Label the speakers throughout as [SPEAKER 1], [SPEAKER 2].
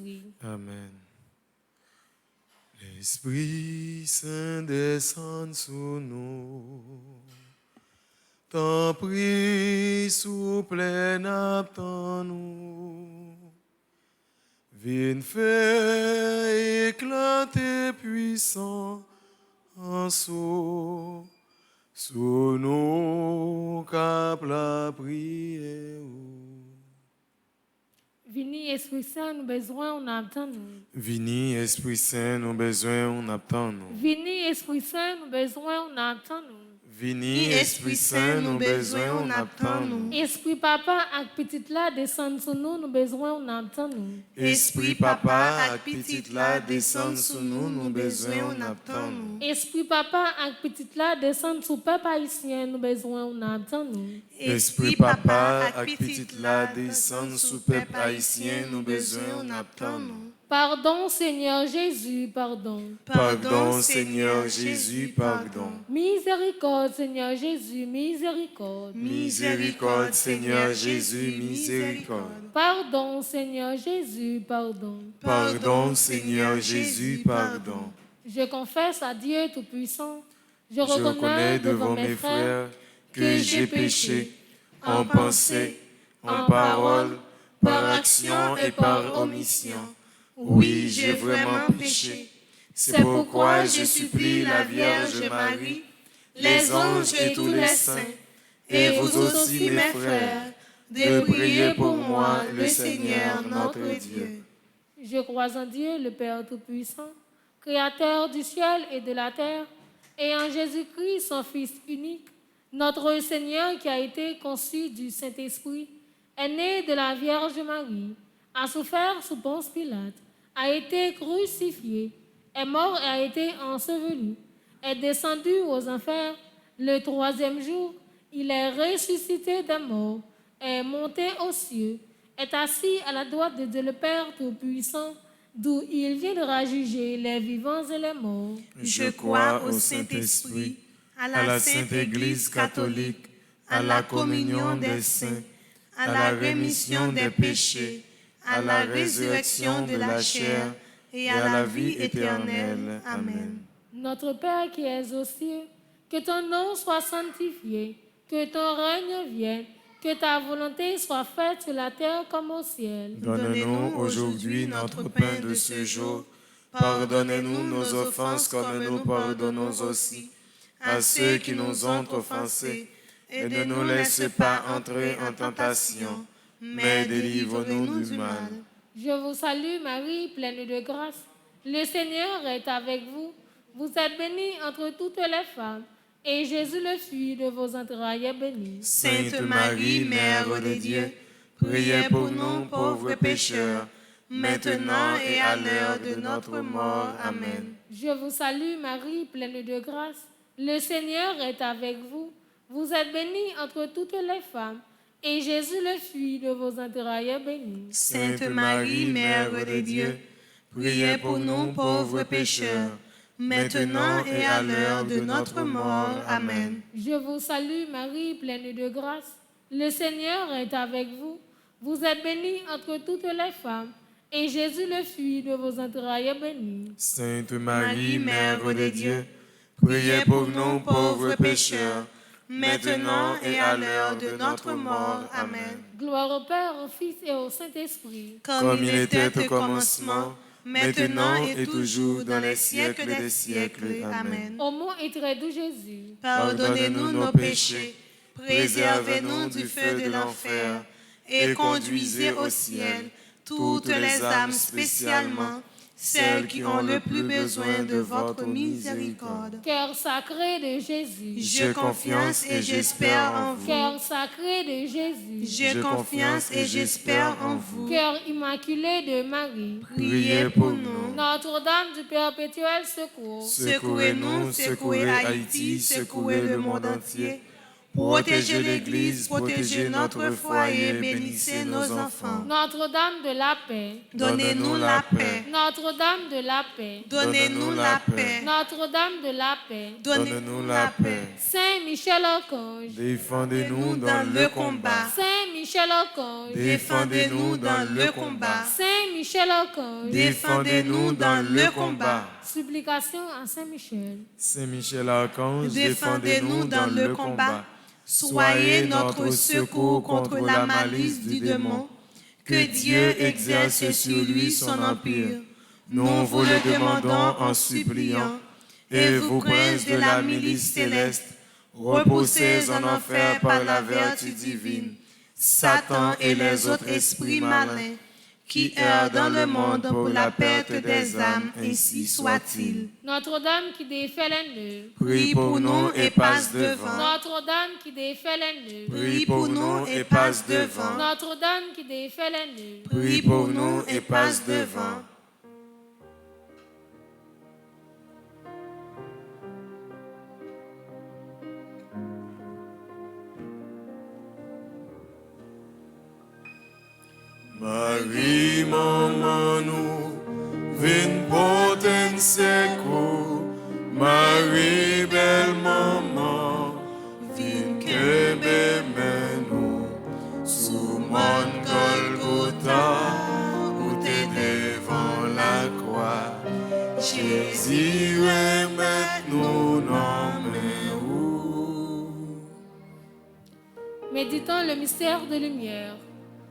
[SPEAKER 1] Saint-Esprit.
[SPEAKER 2] Amen. L'Esprit Saint descend sur nous. T'en prie, souple, n'attends-nous. Viens faire éclater puissant en sous nous cap la prière.
[SPEAKER 1] Vini, Esprit Saint, nous besoin, on attend nous.
[SPEAKER 2] Vini, Esprit Saint, nous besoin, on attend nous.
[SPEAKER 1] Vini, Esprit Saint, nous besoin, on attend nous.
[SPEAKER 2] Vini, Esprit Saint, nous besoin, on attend nous.
[SPEAKER 1] Esprit Papa ak petite là descend sur nous, nous besoin, on attend nous.
[SPEAKER 2] Esprit Papa ak petite là descend sur nous, nous besoin, on attend nous.
[SPEAKER 1] Esprit Papa ak petite là descend sur peuple haïtien, nous besoin, on attend nous.
[SPEAKER 2] Esprit Papa ak petite là descend sur peuple haïtien, nous besoin, on attend nous.
[SPEAKER 1] Pardon, Seigneur Jésus, pardon.
[SPEAKER 2] Pardon, Seigneur Jésus, pardon.
[SPEAKER 1] Miséricorde, Seigneur Jésus, miséricorde.
[SPEAKER 2] Miséricorde, Seigneur Jésus, miséricorde.
[SPEAKER 1] Pardon, Seigneur Jésus, pardon.
[SPEAKER 2] Pardon, Seigneur Jésus, pardon.
[SPEAKER 1] Je confesse à Dieu Tout-Puissant, je
[SPEAKER 2] Je reconnais devant mes frères que j'ai péché en pensée, en parole, par action et par omission. Oui, j'ai vraiment péché. C'est pourquoi je supplie la Vierge Marie, les anges et tous les saints, et vous aussi mes frères, de prier pour moi le Seigneur notre Dieu.
[SPEAKER 1] Je crois en Dieu, le Père Tout-Puissant, Créateur du ciel et de la terre, et en Jésus-Christ, son Fils unique, notre Seigneur qui a été conçu du Saint-Esprit, est né de la Vierge Marie, a souffert sous Ponce Pilate, a été crucifié, est mort et a été enseveli, est descendu aux enfers. Le 3e jour, il est ressuscité des morts, est monté aux cieux, est assis à la droite de Dieu le Père Tout-Puissant, d'où il viendra juger les vivants et les morts.
[SPEAKER 2] Je crois au Saint-Esprit, à la Sainte Église catholique, à la communion des saints, à la rémission des péchés, à la résurrection de la chair et à la vie éternelle. Amen.
[SPEAKER 1] Notre Père qui es aux cieux, que ton nom soit sanctifié, que ton règne vienne, que ta volonté soit faite sur la terre comme au ciel.
[SPEAKER 2] Donne-nous aujourd'hui notre pain de ce jour. Pardonnez-nous nos offenses comme nous pardonnons aussi à ceux qui nous ont offensés. Et ne nous laisse pas entrer en tentation, mais délivre-nous du mal.
[SPEAKER 1] Je vous salue Marie, pleine de grâce. Le Seigneur est avec vous. Vous êtes bénie entre toutes les femmes, et Jésus, le fruit de vos entrailles, est béni.
[SPEAKER 2] Sainte Marie, Mère de Dieu, priez pour nous pauvres pécheurs, maintenant et à l'heure de notre mort. Amen.
[SPEAKER 1] Je vous salue Marie, pleine de grâce. Le Seigneur est avec vous. Vous êtes bénie entre toutes les femmes, et Jésus, le fruit de vos entrailles, est béni.
[SPEAKER 2] Sainte Marie, Mère de Dieu, priez pour nous pauvres pécheurs, maintenant et à l'heure de notre mort. Amen.
[SPEAKER 1] Je vous salue Marie, pleine de grâce. Le Seigneur est avec vous. Vous êtes bénie entre toutes les femmes, et Jésus, le fruit de vos entrailles, est béni.
[SPEAKER 2] Sainte Marie, Mère de Dieu, priez pour nous pauvres pécheurs, maintenant et à l'heure de notre mort. Amen.
[SPEAKER 1] Gloire au Père, au Fils et au Saint-Esprit.
[SPEAKER 2] Comme il était au commencement, maintenant et toujours dans les siècles des siècles. Amen.
[SPEAKER 1] Au nom et très doux Jésus,
[SPEAKER 2] Pardonnez-nous nos péchés, préservez-nous du feu de l'enfer, et conduisez au ciel toutes les âmes, spécialement celles qui ont le plus besoin de votre miséricorde.
[SPEAKER 1] cœur sacré de Jésus,
[SPEAKER 2] J'ai confiance et j'espère en vous.
[SPEAKER 1] cœur sacré de Jésus,
[SPEAKER 2] J'ai confiance et j'espère en vous.
[SPEAKER 1] cœur immaculé de Marie,
[SPEAKER 2] Priez pour nous.
[SPEAKER 1] Notre-Dame du perpétuel secours,
[SPEAKER 2] Secouez-nous, secouez Haïti, secouez le monde entier. Protégez l'Église, protégez notre foyer, bénissez nos enfants.
[SPEAKER 1] Notre-Dame de la paix,
[SPEAKER 2] Donnez-nous la paix.
[SPEAKER 1] Notre-Dame de la paix,
[SPEAKER 2] Donnez-nous la paix.
[SPEAKER 1] Notre-Dame de la paix,
[SPEAKER 2] Donnez-nous la paix.
[SPEAKER 1] Saint Michel Archange,
[SPEAKER 2] Défendez-nous dans le combat.
[SPEAKER 1] Saint Michel Archange,
[SPEAKER 2] Défendez-nous dans le combat.
[SPEAKER 1] Saint Michel Archange,
[SPEAKER 2] Défendez-nous dans le combat.
[SPEAKER 1] supplication à Saint Michel.
[SPEAKER 2] Saint Michel Archange,
[SPEAKER 3] Défendez-nous dans le combat. Soyez notre secours contre la malice du démon. Que Dieu exerce sur lui son empire.
[SPEAKER 2] Nous vous le demandons en suppliant. Et vous, princes de la milice céleste, repoussez en enfer par la vertu divine Satan et les autres esprits malins qui errent dans le monde pour la perte des âmes, ainsi soit-il.
[SPEAKER 1] Notre-Dame qui défait les nœuds,
[SPEAKER 2] Prie pour nous et passe devant.
[SPEAKER 1] Notre-Dame qui défait les nœuds,
[SPEAKER 2] Prie pour nous et passe devant.
[SPEAKER 1] Notre-Dame qui défait les nœuds,
[SPEAKER 2] Prie pour nous et passe devant. Marie, maman, nous vin porter secours. Marie, belle maman, vin kebe nous. Sous mon Golgotha, où t'es devant la croix. Jésus, remet-nous, non, mais où?
[SPEAKER 1] méditons le mystère de lumière.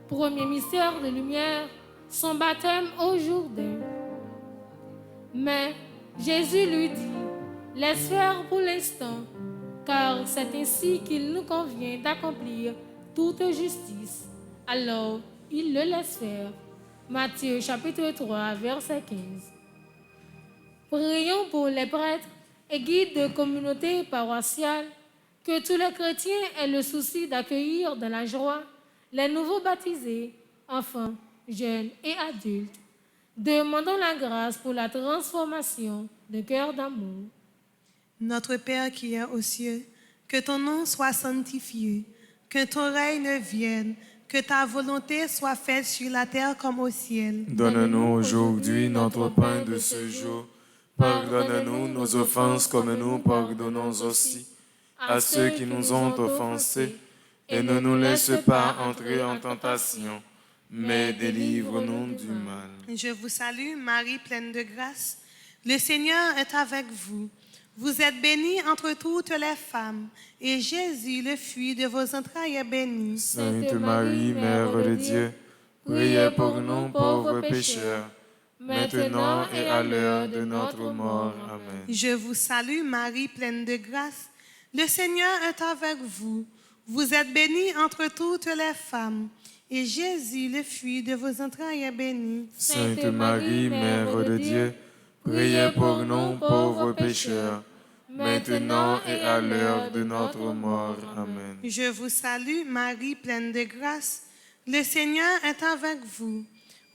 [SPEAKER 1] Premier mystère de lumière, son baptême au Jourdain. Mais Jésus lui dit, laisse faire pour l'instant, car c'est ainsi qu'il nous convient d'accomplir toute justice. Alors, il le laisse faire. Matthieu chapitre 3, verset 15. Prions pour les prêtres et guides de communautés paroissiales, que tous les chrétiens aient le souci d'accueillir dans la joie les nouveaux baptisés, enfants, jeunes et adultes. Demandons la grâce pour la transformation de cœur d'amour.
[SPEAKER 3] Notre Père qui es aux cieux, que ton nom soit sanctifié, que ton règne vienne, que ta volonté soit faite sur la terre comme au ciel.
[SPEAKER 2] Donne-nous aujourd'hui notre pain de ce jour. Pardonne-nous nos offenses comme nous pardonnons aussi à ceux qui nous ont offensés. Et ne nous laisse pas entrer en tentation, mais délivre-nous du mal.
[SPEAKER 3] Je vous salue, Marie pleine de grâce. Le Seigneur est avec vous. Vous êtes bénie entre toutes les femmes, et Jésus, le fruit de vos entrailles, est béni.
[SPEAKER 2] Sainte Marie, Mère de Dieu, priez pour nous pauvres pécheurs, maintenant et à l'heure de notre mort. Amen.
[SPEAKER 3] Je vous salue, Marie pleine de grâce. Le Seigneur est avec vous. Vous êtes bénie entre toutes les femmes, et Jésus, le fruit de vos entrailles, est béni.
[SPEAKER 2] Sainte Marie, Mère de Dieu, priez pour nous pauvres pécheurs, maintenant et à l'heure de notre mort. Amen.
[SPEAKER 3] Je vous salue, Marie pleine de grâce. Le Seigneur est avec vous.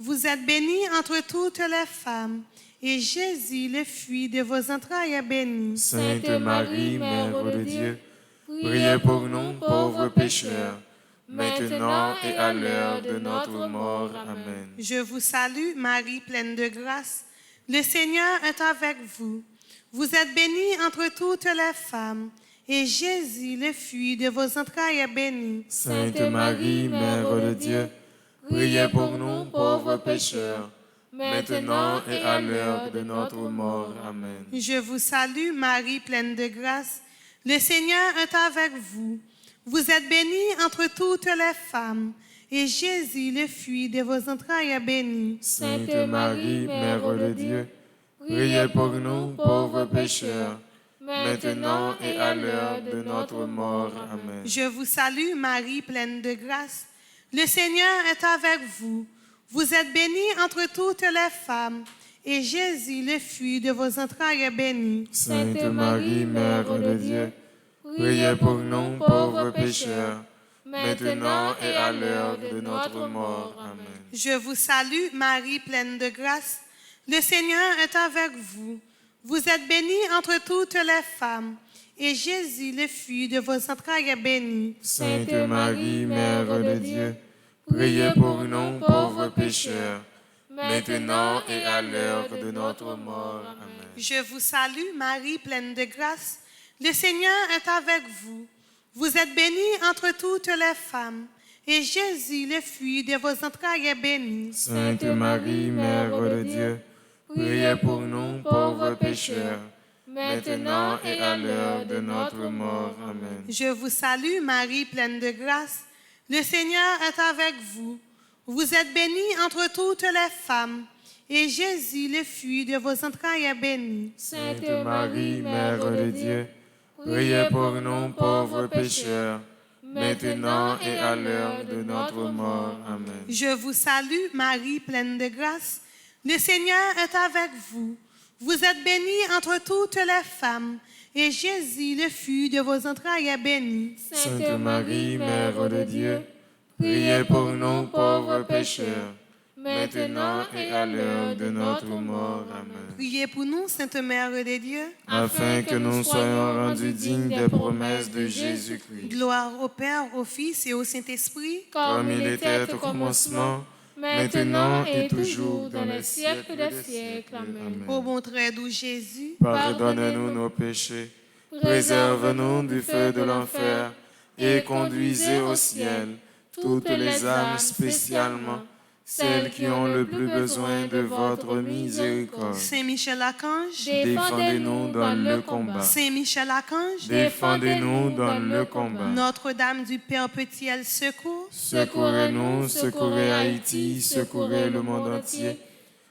[SPEAKER 3] Vous êtes bénie entre toutes les femmes, et Jésus, le fruit de vos entrailles, est béni.
[SPEAKER 2] Sainte Marie, Mère de Dieu, priez pour nous pauvres pécheurs, maintenant et à l'heure de notre mort. Amen.
[SPEAKER 3] Je vous salue, Marie pleine de grâce. Le Seigneur est avec vous. Vous êtes bénie entre toutes les femmes, et Jésus, le fruit de vos entrailles, est béni.
[SPEAKER 2] Sainte Marie, Mère de Dieu, priez pour nous pauvres pécheurs, maintenant et à l'heure de notre mort. Amen.
[SPEAKER 3] Je vous salue, Marie pleine de grâce. Le Seigneur est avec vous. Vous êtes bénie entre toutes les femmes, et Jésus, le fruit de vos entrailles, est béni.
[SPEAKER 2] Sainte Marie, Mère de Dieu, priez pour nous pauvres pécheurs, maintenant et à l'heure de notre mort. Amen.
[SPEAKER 3] Je vous salue, Marie pleine de grâce. Le Seigneur est avec vous. Vous êtes bénie entre toutes les femmes, et Jésus, le fruit de vos entrailles, est béni.
[SPEAKER 2] Sainte Marie, Mère de Dieu, priez pour nous pauvres pécheurs, maintenant et à l'heure de notre mort. Amen.
[SPEAKER 3] Je vous salue, Marie pleine de grâce. Le Seigneur est avec vous. Vous êtes bénie entre toutes les femmes, et Jésus, le fruit de vos entrailles, est béni.
[SPEAKER 2] Sainte Marie, Mère de Dieu, priez pour nous pauvres pécheurs, maintenant et à l'heure de notre mort. Amen.
[SPEAKER 3] Je vous salue, Marie, pleine de grâce. Le Seigneur est avec vous. Vous êtes bénie entre toutes les femmes, et Jésus, le fruit de vos entrailles, est béni.
[SPEAKER 2] Sainte Marie, Mère de Dieu, priez pour nous pauvres pécheurs, maintenant et à l'heure de notre mort. Amen.
[SPEAKER 3] Je vous salue, Marie, pleine de grâce. Le Seigneur est avec vous. Vous êtes bénie entre toutes les femmes, et Jésus, le fruit de vos entrailles, est béni.
[SPEAKER 2] Sainte Marie, Mère de Dieu, priez pour nous pauvres pécheurs, maintenant et à l'heure de notre mort. Amen.
[SPEAKER 3] Je vous salue, Marie, pleine de grâce. Le Seigneur est avec vous. Vous êtes bénie entre toutes les femmes, et Jésus, le fruit de vos entrailles, est béni.
[SPEAKER 2] Sainte Marie, Mère de Dieu, priez pour nous pauvres pécheurs, maintenant et à l'heure de notre mort. Amen.
[SPEAKER 3] Priez pour nous, Sainte Mère de Dieu,
[SPEAKER 2] Afin que nous soyons rendus dignes des promesses de Jésus-Christ.
[SPEAKER 3] gloire au Père, au Fils et au Saint-Esprit,
[SPEAKER 2] Comme il était au commencement, maintenant et toujours, dans les siècles des siècles. Amen.
[SPEAKER 3] ô mon très doux Jésus,
[SPEAKER 2] Pardonnez-nous nos péchés, préserve-nous du feu de l'enfer, et conduisez au ciel toutes les âmes, spécialement celles qui ont le plus besoin de votre miséricorde.
[SPEAKER 3] Saint Michel Archange,
[SPEAKER 2] Défendez-nous dans le combat.
[SPEAKER 3] Saint Michel Archange,
[SPEAKER 2] Défendez-nous dans le combat.
[SPEAKER 3] Notre-Dame du Perpétuel secours,
[SPEAKER 2] Secourez-nous, secourez Haïti, secourez le monde entier.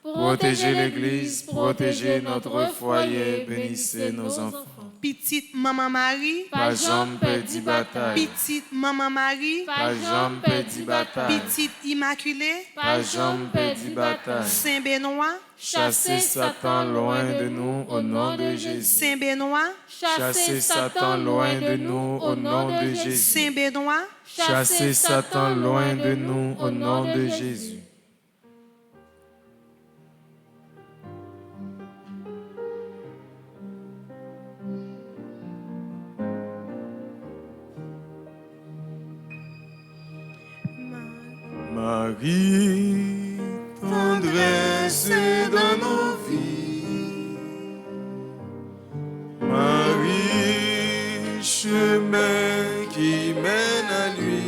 [SPEAKER 2] Protégez l'Église, protégez notre foyer, bénissez nos enfants.
[SPEAKER 3] petite Maman Marie,
[SPEAKER 2] Pas jambe perdit bataille,
[SPEAKER 3] petite Maman Marie,
[SPEAKER 2] pas jambe perdit bataille,
[SPEAKER 3] petite Immaculée,
[SPEAKER 2] pas jambe perdit bataille.
[SPEAKER 3] Saint Benoît,
[SPEAKER 2] Chassez Satan loin de nous au nom de Jésus.
[SPEAKER 3] Saint Benoît,
[SPEAKER 2] Chassez Satan loin de nous au nom de Jésus.
[SPEAKER 3] Saint Benoît,
[SPEAKER 2] Chassez Satan loin de nous au nom de Jésus. Marie, tendresse dans nos vies. Marie, chemin qui mène à lui.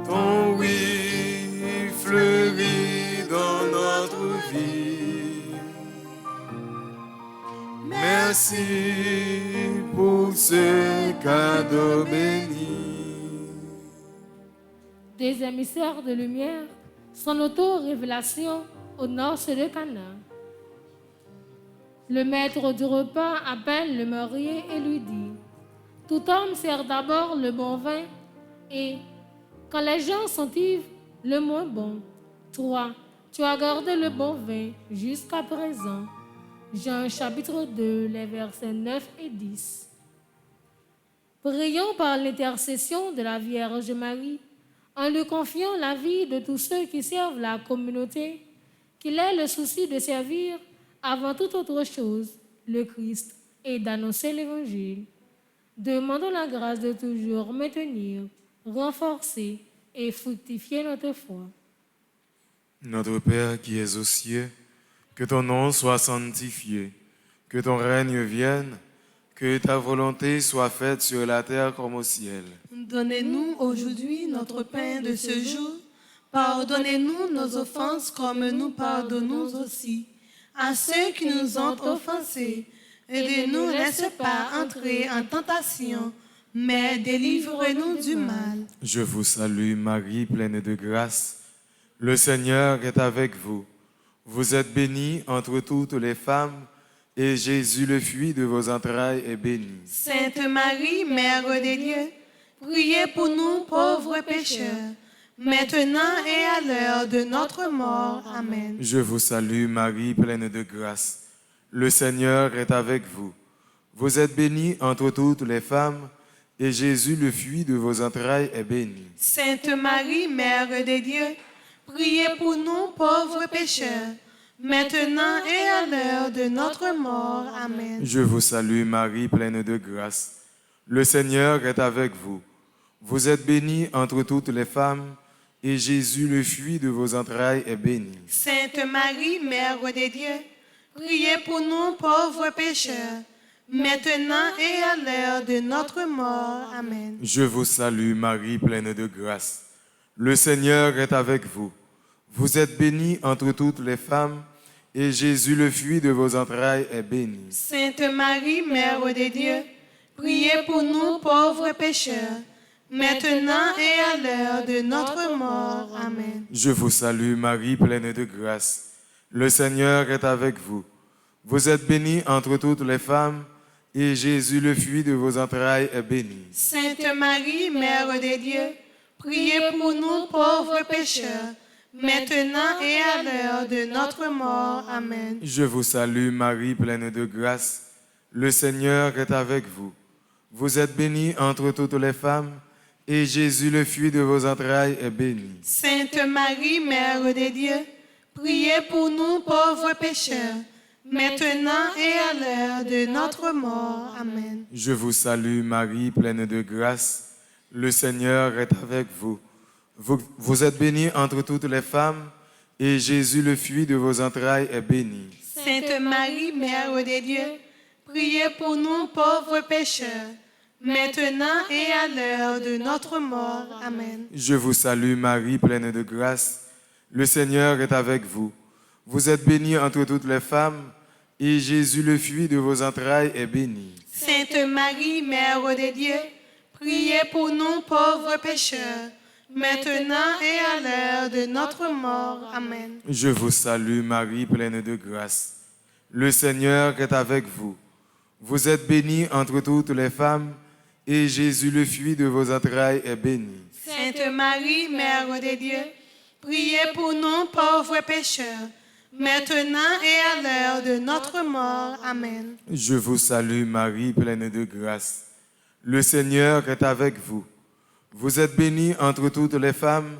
[SPEAKER 2] Ton oui fleurit dans notre vie. Merci pour ce cadeau béni.
[SPEAKER 1] Des émissaires de lumière, son auto-révélation au nord de Cana. Le maître du repas appelle le marié et lui dit: tout homme sert d'abord le bon vin et, quand les gens sont ivres, le moins bon. Toi, tu as gardé le bon vin jusqu'à présent. Jean chapitre 2, les versets 9 et 10. Prions par l'intercession de la Vierge Marie, en lui confiant la vie de tous ceux qui servent la communauté, qu'il ait le souci de servir, avant toute autre chose, le Christ et d'annoncer l'Évangile. Demandons la grâce de toujours maintenir, renforcer et fructifier notre foi.
[SPEAKER 2] Notre Père qui es aux cieux, que ton nom soit sanctifié, que ton règne vienne, que ta volonté soit faite sur la terre comme au ciel.
[SPEAKER 3] donnez-nous aujourd'hui notre pain de ce jour. Pardonnez-nous nos offenses comme nous pardonnons aussi à ceux qui nous ont offensés. Et ne nous laisse pas entrer en tentation, mais délivre-nous du mal.
[SPEAKER 2] Je vous salue Marie, pleine de grâce. Le Seigneur est avec vous. Vous êtes bénie entre toutes les femmes, et Jésus, le fruit de vos entrailles, est béni.
[SPEAKER 3] Sainte Marie, Mère de Dieu, priez pour nous pauvres pécheurs, maintenant et à l'heure de notre mort. Amen.
[SPEAKER 2] Je vous salue Marie, pleine de grâce. Le Seigneur est avec vous. Vous êtes bénie entre toutes les femmes, et Jésus, le fruit de vos entrailles, est béni.
[SPEAKER 3] Sainte Marie, Mère de Dieu, priez pour nous pauvres pécheurs, maintenant et à l'heure de notre mort. Amen.
[SPEAKER 2] Je vous salue Marie, pleine de grâce. Le Seigneur est avec vous. Vous êtes bénie entre toutes les femmes, et Jésus, le fruit de vos entrailles, est béni.
[SPEAKER 3] Sainte Marie, Mère de Dieu, priez pour nous pauvres pécheurs, maintenant et à l'heure de notre mort. Amen.
[SPEAKER 2] Je vous salue Marie, pleine de grâce. Le Seigneur est avec vous. Vous êtes bénie entre toutes les femmes, et Jésus, le fruit de vos entrailles, est béni.
[SPEAKER 3] Sainte Marie, Mère de Dieu, priez pour nous pauvres pécheurs, maintenant et à l'heure de notre mort. Amen.
[SPEAKER 2] Je vous salue Marie, pleine de grâce. Le Seigneur est avec vous. Vous êtes bénie entre toutes les femmes, et Jésus, le fruit de vos entrailles, est béni.
[SPEAKER 3] Sainte Marie, Mère de Dieu, priez pour nous pauvres pécheurs, maintenant et à l'heure de notre mort. Amen.
[SPEAKER 2] Je vous salue Marie, pleine de grâce. Le Seigneur est avec vous. Vous êtes bénie entre toutes les femmes, et Jésus, le fruit de vos entrailles, est béni.
[SPEAKER 3] Sainte Marie, Mère de Dieu, priez pour nous pauvres pécheurs, maintenant et à l'heure de notre mort. Amen.
[SPEAKER 2] Je vous salue Marie, pleine de grâce. Le Seigneur est avec vous. Vous êtes bénie entre toutes les femmes, et Jésus, le fruit de vos entrailles, est béni.
[SPEAKER 3] Sainte Marie, Mère de Dieu, priez pour nous pauvres pécheurs, maintenant et à l'heure de notre mort. Amen.
[SPEAKER 2] Je vous salue Marie, pleine de grâce. Le Seigneur est avec vous. Vous êtes bénie entre toutes les femmes, et Jésus, le fruit de vos entrailles, est béni.
[SPEAKER 3] Sainte Marie, Mère de Dieu, priez pour nous pauvres pécheurs, maintenant et à l'heure de notre mort. Amen.
[SPEAKER 2] Je vous salue Marie, pleine de grâce. Le Seigneur est avec vous. Vous êtes bénie entre toutes les femmes, et Jésus, le fruit de vos entrailles, est béni.
[SPEAKER 3] Sainte Marie, Mère de Dieu, priez pour nous pauvres pécheurs, maintenant et à l'heure de notre mort. Amen.
[SPEAKER 2] Je vous salue Marie, pleine de grâce. Le Seigneur est avec vous. Vous êtes bénie entre toutes les femmes,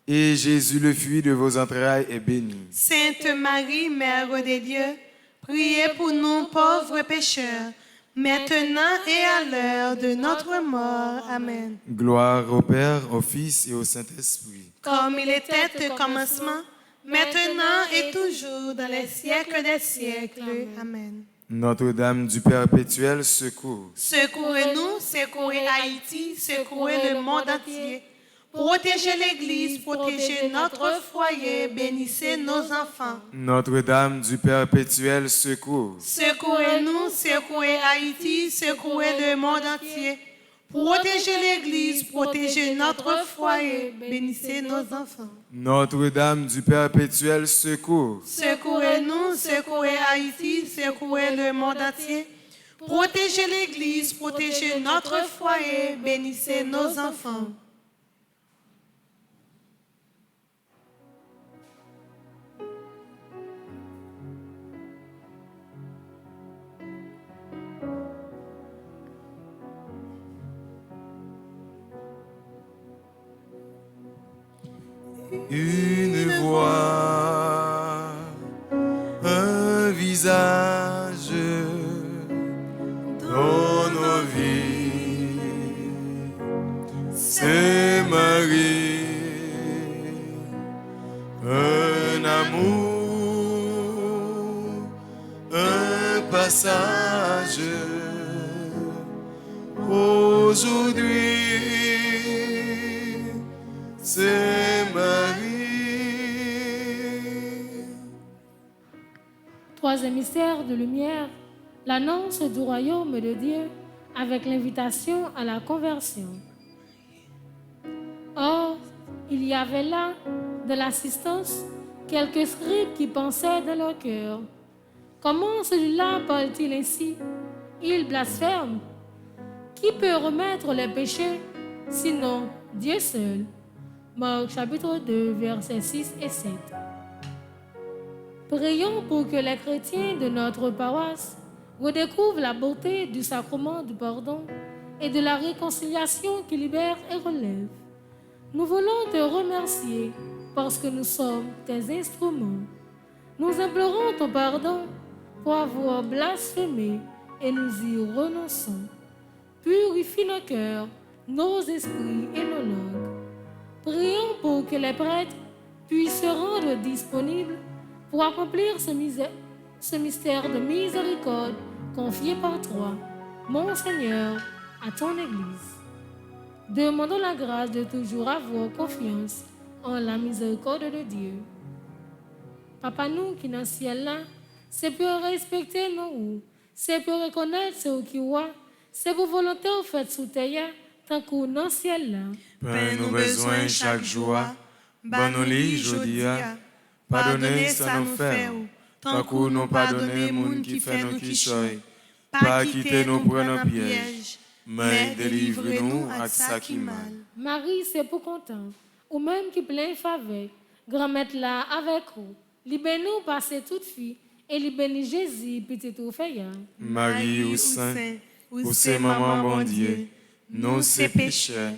[SPEAKER 2] et Jésus, le fruit de vos entrailles, est béni.
[SPEAKER 3] Sainte Marie, Mère de Dieu, priez pour nous pauvres pécheurs, maintenant et à l'heure de notre mort. Amen.
[SPEAKER 2] Gloire au Père, au Fils et au Saint-Esprit.
[SPEAKER 3] Comme il était au commencement, maintenant et toujours, dans les siècles des siècles. Amen.
[SPEAKER 2] Notre-Dame du Perpétuel secours.
[SPEAKER 3] Secourez-nous, secourez Haïti, secourez le monde entier. Protégez l'Église, protégez notre foyer, bénissez nos enfants.
[SPEAKER 2] Notre-Dame du Perpétuel secours.
[SPEAKER 3] Secourez-nous, secourez Haïti, secourez le monde entier. Protégez l'Église, protégez notre foyer, bénissez nos enfants.
[SPEAKER 2] Notre-Dame du Perpétuel secours.
[SPEAKER 3] Secourez-nous, secourez Haïti, secourez le monde entier. Protégez l'Église, protégez notre foyer, bénissez nos enfants.
[SPEAKER 2] Une voix, un visage dans nos vies, c'est Marie, un amour, un passage, aujourd'hui, c'est Marie.
[SPEAKER 1] Troisième mystère de lumière, l'annonce du royaume de Dieu avec l'invitation à la conversion. Or, il y avait là, de l'assistance, quelques scribes qui pensaient dans leur cœur. Comment celui-là parle-t-il ainsi? Il blasphème. Qui peut remettre les péchés, sinon Dieu seul? Marc chapitre 2, versets 6 et 7. Prions pour que les chrétiens de notre paroisse redécouvrent la beauté du sacrement du pardon et de la réconciliation qui libère et relève. Nous voulons te remercier parce que nous sommes tes instruments. Nous implorons ton pardon pour avoir blasphémé et nous y renonçons. Purifie nos cœurs, nos esprits et nos langues. Prions pour que les prêtres puissent se rendre disponibles pour accomplir ce mystère de miséricorde confié par toi, mon Seigneur, à ton Église. Demandons la grâce de toujours avoir confiance en la miséricorde de Dieu. Papa nous qui dans le ciel là, c'est pour respecter nous, c'est pour reconnaître ce qui est, c'est pour volonté au fait sous terre, tant qu'on dans le ciel là.
[SPEAKER 2] Père, nous besoin chaque jour, banoli jodia, pardonnez ça nous fait, tant qu'on nous pardonner moun qui fait nous qui choy, pas quitter nous pour un piège, mais délivre-nous à ça qui mal.
[SPEAKER 1] Marie, c'est pour content, ou même qui plein faveur, grand-mère là avec vous, libère-nous passer toute fille, et libère-nous Jésus, petit tout fait.
[SPEAKER 2] Marie ou saint, ou c'est maman bon Dieu, nous c'est pécheurs,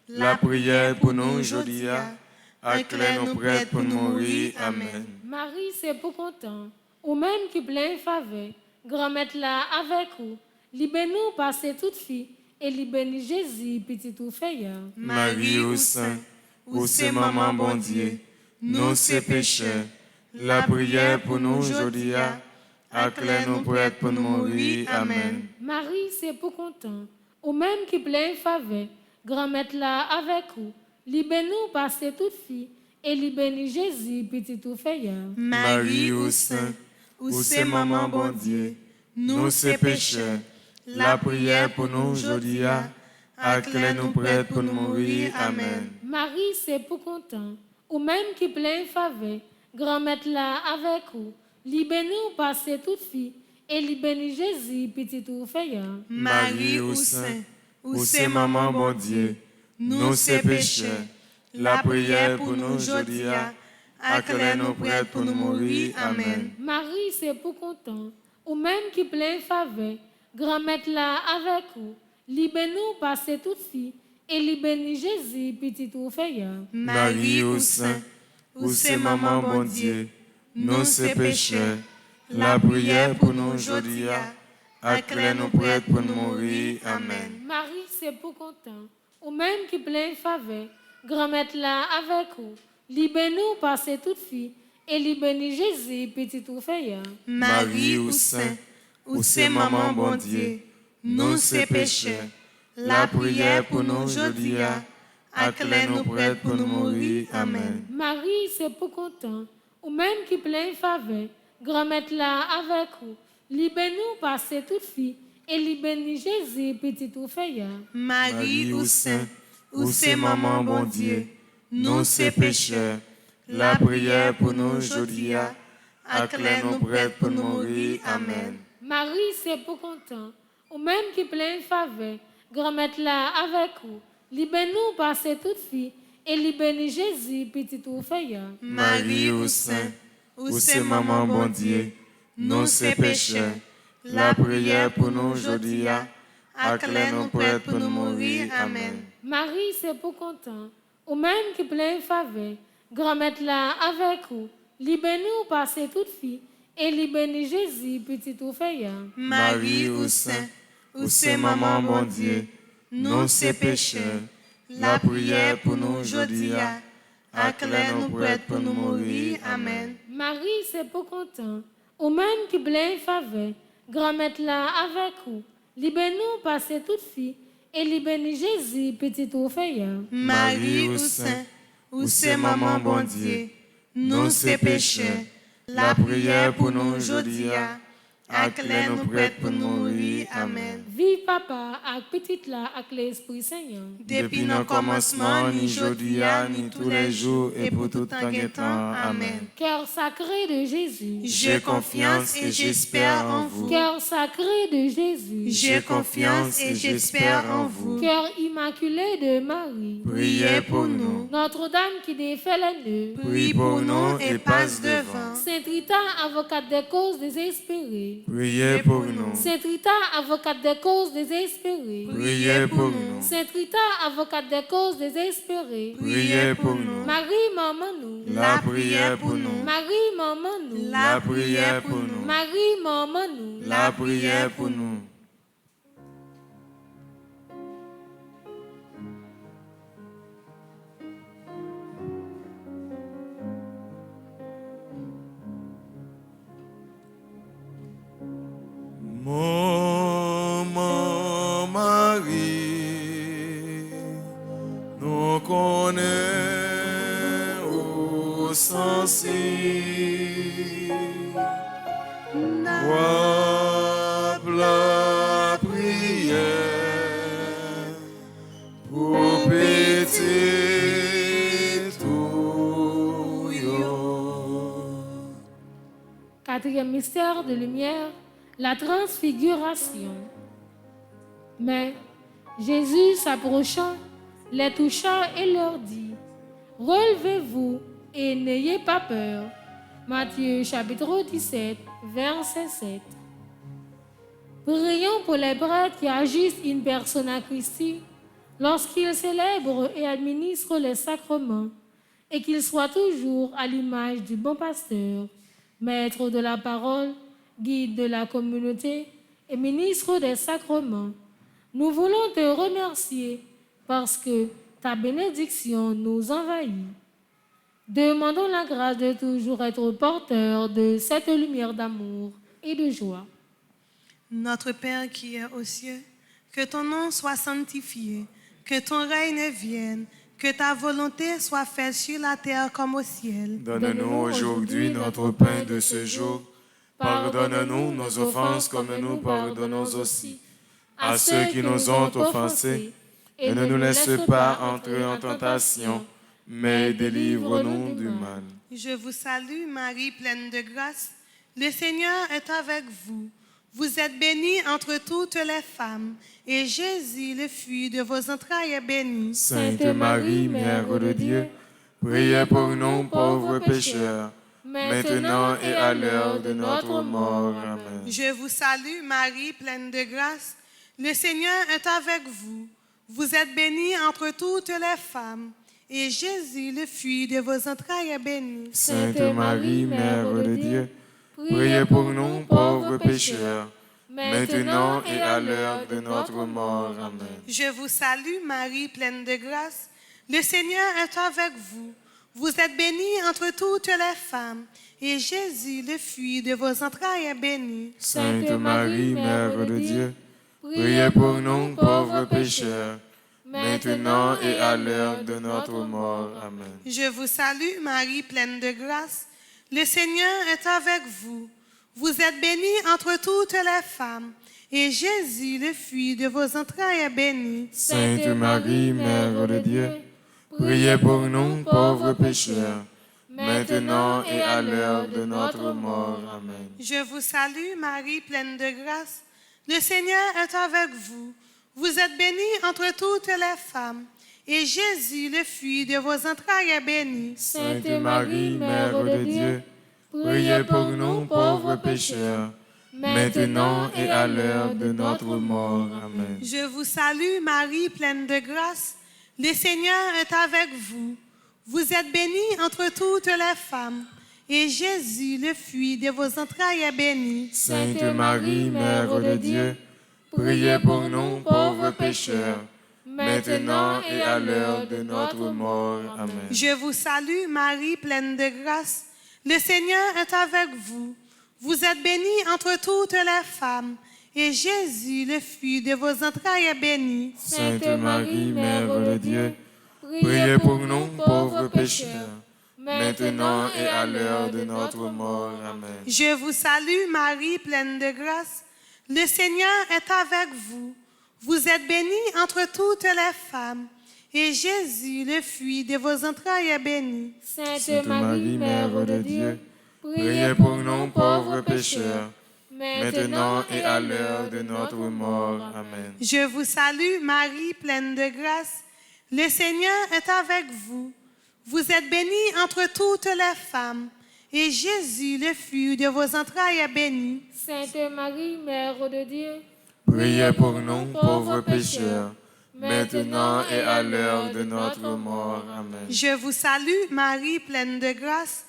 [SPEAKER 2] la prière pour nous aujourd'hui, acclare nous prêts pour nous mourir. Amen.
[SPEAKER 1] Marie, c'est pour content, ou même qui plein faveur, grand-mère là avec vous, libère-nous passer toute fille, et libère-nous Jésus, petit tout fait.
[SPEAKER 2] Marie ou saint, ou c'est maman bon Dieu, nous c'est pécheurs, la prière pour nous aujourd'hui, acclare nous prêts pour nous mourir. Amen.
[SPEAKER 1] Marie, c'est pour content, ou même qui plein faveur, grand-mère là avec vous, libère-nous passer toute fille, et libère-nous Jésus, petit tout fait.
[SPEAKER 2] Marie ou saint, ou c'est maman bon Dieu, nous c'est pécheurs, la prière pour nous aujourd'hui, acclare nous prêts pour nous mourir. Amen.
[SPEAKER 1] Marie, c'est pour content, ou même qui plein faveur, grand-mère là avec vous, libère-nous passer toute fille, et libère-nous Jésus, petit tout fait.
[SPEAKER 2] Marie ou saint, ou c'est maman bon Dieu, nous c'est pécheurs, la prière pour nous aujourd'hui, acclare nous prêts pour nous mourir. Amen.
[SPEAKER 1] Marie, c'est pour content, ou même qui plein faveur, grand-mère là avec vous, libère-nous passer toute fille, et libère-nous Jésus, petit tout fait.
[SPEAKER 2] Marie ou saint, ou c'est maman bon Dieu, nous c'est pécheurs, la prière pour nous aujourd'hui, acclare nous prêts pour nous mourir. Amen.
[SPEAKER 1] Marie, c'est pour content, ou même qui plein faveur, grand-mère là avec vous, libère-nous passer toute fille, et libère-nous Jésus, petit tout fait.
[SPEAKER 2] Marie ou saint, ou c'est maman bon Dieu, nous c'est pécheurs, la prière pour nous aujourd'hui, acclare nous prêts pour nous mourir. Amen.
[SPEAKER 1] Marie, c'est pour content, ou même qui plein faveur, grand-mère là avec vous, libère-nous passer toute fille, et libère-nous Jésus, petit tout fait.
[SPEAKER 2] Marie ou saint, ou c'est maman bon Dieu, nous c'est pécheurs, la prière pour nous aujourd'hui, acclare nous prêts pour nous mourir. Amen.
[SPEAKER 1] Marie, c'est pour content, ou même qui plein faveur, grand-mère là avec vous, libère-nous passer toute fille, et libère-nous Jésus, petit tout fait.
[SPEAKER 2] Marie ou saint, ou c'est maman bon Dieu, nous c'est pécheurs, la prière pour nous aujourd'hui, acclare nous prêts pour nous mourir. Amen.
[SPEAKER 1] Marie, c'est pour content, ou même qui plein faveur, grand-mère là avec vous, libère-nous passer toute fille, et libère-nous Jésus, petit tout fait.
[SPEAKER 2] Marie ou saint, ou c'est maman bon Dieu, nous c'est pécheurs, la prière pour nous aujourd'hui, acclare nous prêts pour nous mourir. Amen.
[SPEAKER 1] Marie, c'est pour content, ou même qui plein faveur, grand-mère là avec vous, libère-nous passer toute fille, et libère-nous Jésus, petit tout fait.
[SPEAKER 2] Marie ou saint, ou c'est maman bon Dieu, nous c'est pécheurs, la prière pour nous aujourd'hui, acclare nous prêts pour nous mourir. Amen.
[SPEAKER 1] Vive papa, avec petite là, avec l'Esprit Seigneur.
[SPEAKER 2] Depuis nos commencements, ni aujourd'hui, ni tous les jours, et pour tout temps et temps. Amen.
[SPEAKER 1] Cœur sacré de Jésus,
[SPEAKER 2] J'ai confiance et j'espère en vous.
[SPEAKER 1] cœur sacré de Jésus,
[SPEAKER 2] J'ai confiance et j'espère en vous.
[SPEAKER 1] cœur immaculé de Marie,
[SPEAKER 2] Priez pour nous.
[SPEAKER 1] Notre-Dame qui défait les nœuds,
[SPEAKER 2] Prie pour nous et passe devant.
[SPEAKER 1] Sainte Rita, avocate des causes désespérées.
[SPEAKER 2] Priez pour nous.
[SPEAKER 1] Sainte Rita, avocate des causes désespérées.
[SPEAKER 2] Priez pour nous.
[SPEAKER 1] Sainte Rita, avocate des causes désespérées.
[SPEAKER 2] Priez pour nous.
[SPEAKER 1] Marie, maman nous.
[SPEAKER 2] La prière pour nous.
[SPEAKER 1] Marie, maman nous.
[SPEAKER 2] La prière pour nous.
[SPEAKER 1] Marie, maman nous.
[SPEAKER 2] La prière pour nous. Maman Marie, nous connaissons au sens la prière pour péter tout.
[SPEAKER 1] Quatrième mystère de lumière, la transfiguration. Mais Jésus s'approchant, les toucha et leur dit, « Relevez-vous et n'ayez pas peur. » Matthieu chapitre 17, verset 7. Prions pour les prêtres qui agissent in persona Christi lorsqu'ils célèbrent et administrent les sacrements et qu'ils soient toujours à l'image du bon pasteur, maître de la parole, guide de la communauté et ministre des sacrements. Nous voulons te remercier parce que ta bénédiction nous envahit. Demandons la grâce de toujours être porteurs de cette lumière d'amour et de joie.
[SPEAKER 3] Notre Père qui es aux cieux, que ton nom soit sanctifié, que ton règne vienne, que ta volonté soit faite sur la terre comme au ciel.
[SPEAKER 2] Donne-nous aujourd'hui notre pain de ce jour. Pardonne-nous nos offenses comme nous pardonnons aussi à ceux qui nous ont offensés. Et ne nous laisse pas entrer en tentation, mais délivre-nous du mal.
[SPEAKER 3] Je vous salue, Marie, pleine de grâce. Le Seigneur est avec vous. Vous êtes bénie entre toutes les femmes, et Jésus, le fruit de vos entrailles, est béni.
[SPEAKER 2] Sainte Marie, Mère de Dieu, priez pour nous pauvres pécheurs, maintenant et à l'heure de notre mort. Amen.
[SPEAKER 3] Je vous salue, Marie, pleine de grâce. Le Seigneur est avec vous. Vous êtes bénie entre toutes les femmes, et Jésus, le fruit de vos entrailles, est béni.
[SPEAKER 2] Sainte Marie, Mère de Dieu, priez pour nous pauvres pécheurs, maintenant et à l'heure de notre mort. Amen.
[SPEAKER 3] Je vous salue, Marie, pleine de grâce. Le Seigneur est avec vous. Vous êtes bénie entre toutes les femmes, et Jésus, le fruit de vos entrailles, est béni.
[SPEAKER 2] Sainte Marie, Mère de Dieu, priez pour nous pauvres pécheurs, maintenant et à l'heure de notre mort. Amen.
[SPEAKER 3] Je vous salue, Marie, pleine de grâce. Le Seigneur est avec vous. Vous êtes bénie entre toutes les femmes, et Jésus, le fruit de vos entrailles, est béni.
[SPEAKER 2] Sainte Marie, Mère de Dieu, priez pour nous pauvres pécheurs, maintenant et à l'heure de notre mort. Amen.
[SPEAKER 3] Je vous salue, Marie, pleine de grâce. Le Seigneur est avec vous. Vous êtes bénie entre toutes les femmes, et Jésus, le fruit de vos entrailles, est béni.
[SPEAKER 2] Sainte Marie, Mère de Dieu, priez pour nous pauvres pécheurs, maintenant et à l'heure de notre mort. Amen.
[SPEAKER 3] Je vous salue, Marie, pleine de grâce. Le Seigneur est avec vous. Vous êtes bénie entre toutes les femmes, et Jésus, le fruit de vos entrailles, est béni.
[SPEAKER 2] Sainte Marie, Mère de Dieu, priez pour nous pauvres pécheurs, maintenant et à l'heure de notre mort. Amen.
[SPEAKER 3] Je vous salue, Marie, pleine de grâce. Le Seigneur est avec vous. Vous êtes bénie entre toutes les femmes, et Jésus, le fruit de vos entrailles, est béni.
[SPEAKER 2] Sainte Marie, Mère de Dieu, priez pour nous pauvres pécheurs, maintenant et à l'heure de notre mort. Amen.
[SPEAKER 3] Je vous salue, Marie, pleine de grâce. Le Seigneur est avec vous. Vous êtes bénie entre toutes les femmes, et Jésus, le fruit de vos entrailles, est béni.
[SPEAKER 2] Sainte Marie, Mère de Dieu, priez pour nous pauvres pécheurs, maintenant et à l'heure de notre mort. Amen.
[SPEAKER 3] Je vous salue, Marie, pleine de grâce. Le Seigneur est avec vous. Vous êtes bénie entre toutes les femmes, et Jésus, le fruit de vos entrailles, est béni.
[SPEAKER 1] Sainte Marie, Mère de Dieu,
[SPEAKER 2] Priez pour nous, pauvres pécheurs, maintenant et à l'heure de notre mort. Amen.
[SPEAKER 3] Je vous salue, Marie, pleine de grâce.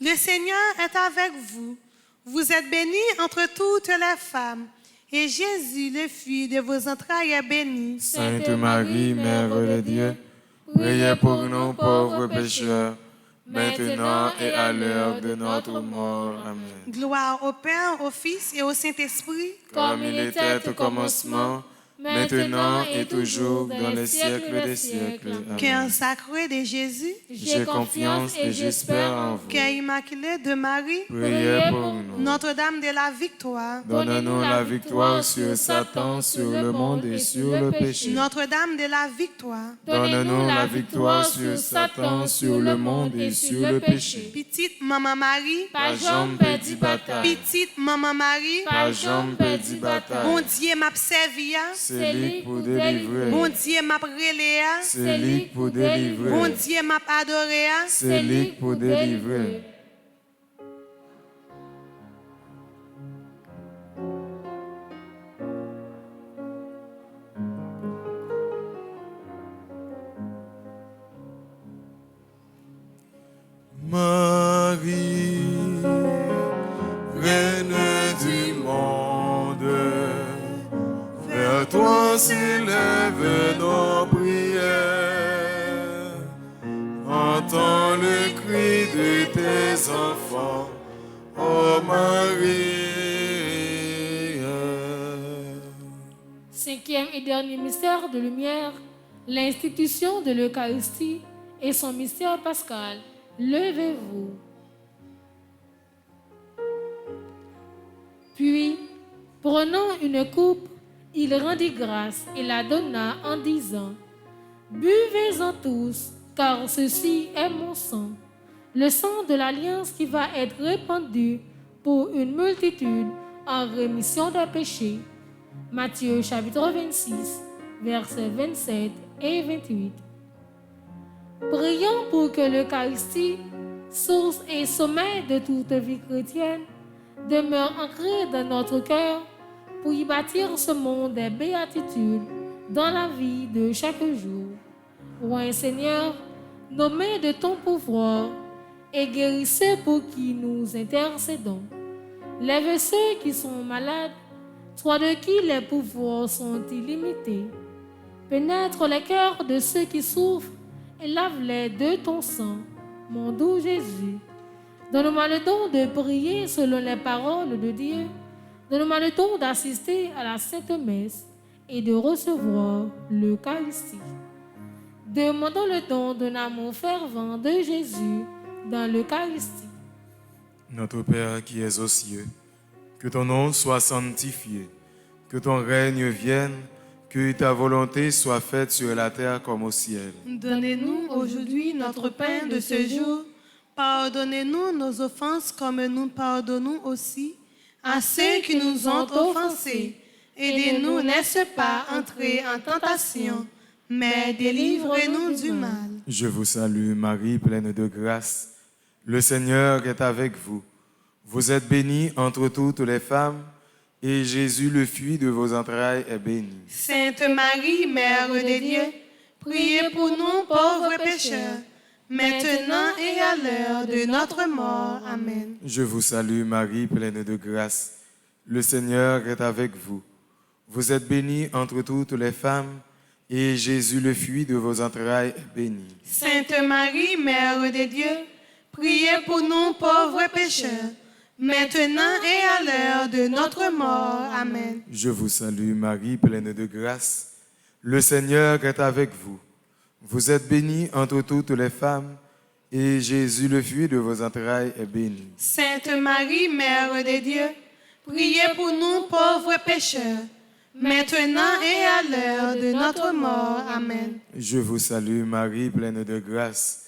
[SPEAKER 3] Le Seigneur est avec vous. Vous êtes bénie entre toutes les femmes, et Jésus, le fruit de vos entrailles, est béni.
[SPEAKER 2] Sainte Marie, Mère de Dieu, priez pour nous, pauvres pécheurs, maintenant et à l'heure de notre mort. Amen.
[SPEAKER 3] Gloire au Père, au Fils et au Saint-Esprit,
[SPEAKER 2] Comme il était au commencement, maintenant et toujours, dans les siècles des siècles.
[SPEAKER 3] Cœur
[SPEAKER 2] Amen.
[SPEAKER 3] sacré de Jésus,
[SPEAKER 2] J'ai confiance et j'espère en vous.
[SPEAKER 3] Cœur immaculé de Marie,
[SPEAKER 2] Priez pour nous.
[SPEAKER 3] Notre-Dame de la victoire,
[SPEAKER 2] Donne-nous la victoire sur Satan, sur le monde et sur le péché.
[SPEAKER 3] Notre-Dame de la victoire,
[SPEAKER 2] Donne-nous la victoire sur Satan, sur le monde et sur le péché.
[SPEAKER 3] petite Maman Marie,
[SPEAKER 2] Pas jambe perdit bataille.
[SPEAKER 3] petite Maman Marie,
[SPEAKER 2] Pas jambe perdit bataille.
[SPEAKER 3] bon Dieu m'a servia,
[SPEAKER 2] C'est lui pour délivrer.
[SPEAKER 3] bon Dieu m'a reléa,
[SPEAKER 2] C'est lui pour délivrer.
[SPEAKER 3] bon Dieu m'a adoré.
[SPEAKER 2] C'est lui pour délivrer. Marie, reine du monde, vers toi s'élèvent nos prières. Entends le cri de tes enfants, ô Marie.
[SPEAKER 1] Cinquième et dernier mystère de lumière, l'institution de l'Eucharistie et son mystère pascal. Levez-vous. Puis, prenant une coupe, il rendit grâce et la donna en disant: Buvez-en tous, car ceci est mon sang, le sang de l'alliance qui va être répandu pour une multitude en rémission des péchés. Matthieu chapitre 26, versets 27 et 28. Prions pour que l'Eucharistie, source et sommet de toute vie chrétienne, demeure ancrée dans notre cœur pour y bâtir ce monde des béatitudes dans la vie de chaque jour. Roi Seigneur, nos mains de ton pouvoir et guéris ceux pour qui nous intercédons. Lève ceux qui sont malades, toi de qui les pouvoirs sont illimités. Pénètre les cœurs de ceux qui souffrent et lave-les de ton sang, mon doux Jésus. Donne-moi le don de prier selon les paroles de Dieu. Donne-moi le don d'assister à la Sainte Messe et de recevoir l'Eucharistie. Demandons le don d'un amour fervent de Jésus dans l'Eucharistie.
[SPEAKER 2] Notre Père qui es aux cieux, que ton nom soit sanctifié, que ton règne vienne, que ta volonté soit faite sur la terre comme au ciel.
[SPEAKER 3] Donnez-nous aujourd'hui notre pain de ce jour. Pardonnez-nous nos offenses comme nous pardonnons aussi à ceux qui nous ont offensés. Aidez-nous, n'est-ce pas, entrer en tentation, mais délivrez-nous du mal.
[SPEAKER 2] Je vous salue Marie, pleine de grâce. Le Seigneur est avec vous. Vous êtes bénie entre toutes les femmes, et Jésus, le fruit de vos entrailles, est béni.
[SPEAKER 3] Sainte Marie, Mère de Dieu, priez pour nous pauvres pécheurs, maintenant et à l'heure de notre mort. Amen.
[SPEAKER 2] Je vous salue Marie, pleine de grâce. Le Seigneur est avec vous. Vous êtes bénie entre toutes les femmes, et Jésus, le fruit de vos entrailles, est béni.
[SPEAKER 3] Sainte Marie, Mère de Dieu, priez pour nous pauvres pécheurs, maintenant et à l'heure de notre mort. Amen.
[SPEAKER 2] Je vous salue Marie, pleine de grâce. Le Seigneur est avec vous. Vous êtes bénie entre toutes les femmes, et Jésus, le fruit de vos entrailles, est béni.
[SPEAKER 3] Sainte Marie, Mère de Dieu, priez pour nous pauvres pécheurs, maintenant et à l'heure de notre mort. Amen.
[SPEAKER 2] Je vous salue Marie, pleine de grâce.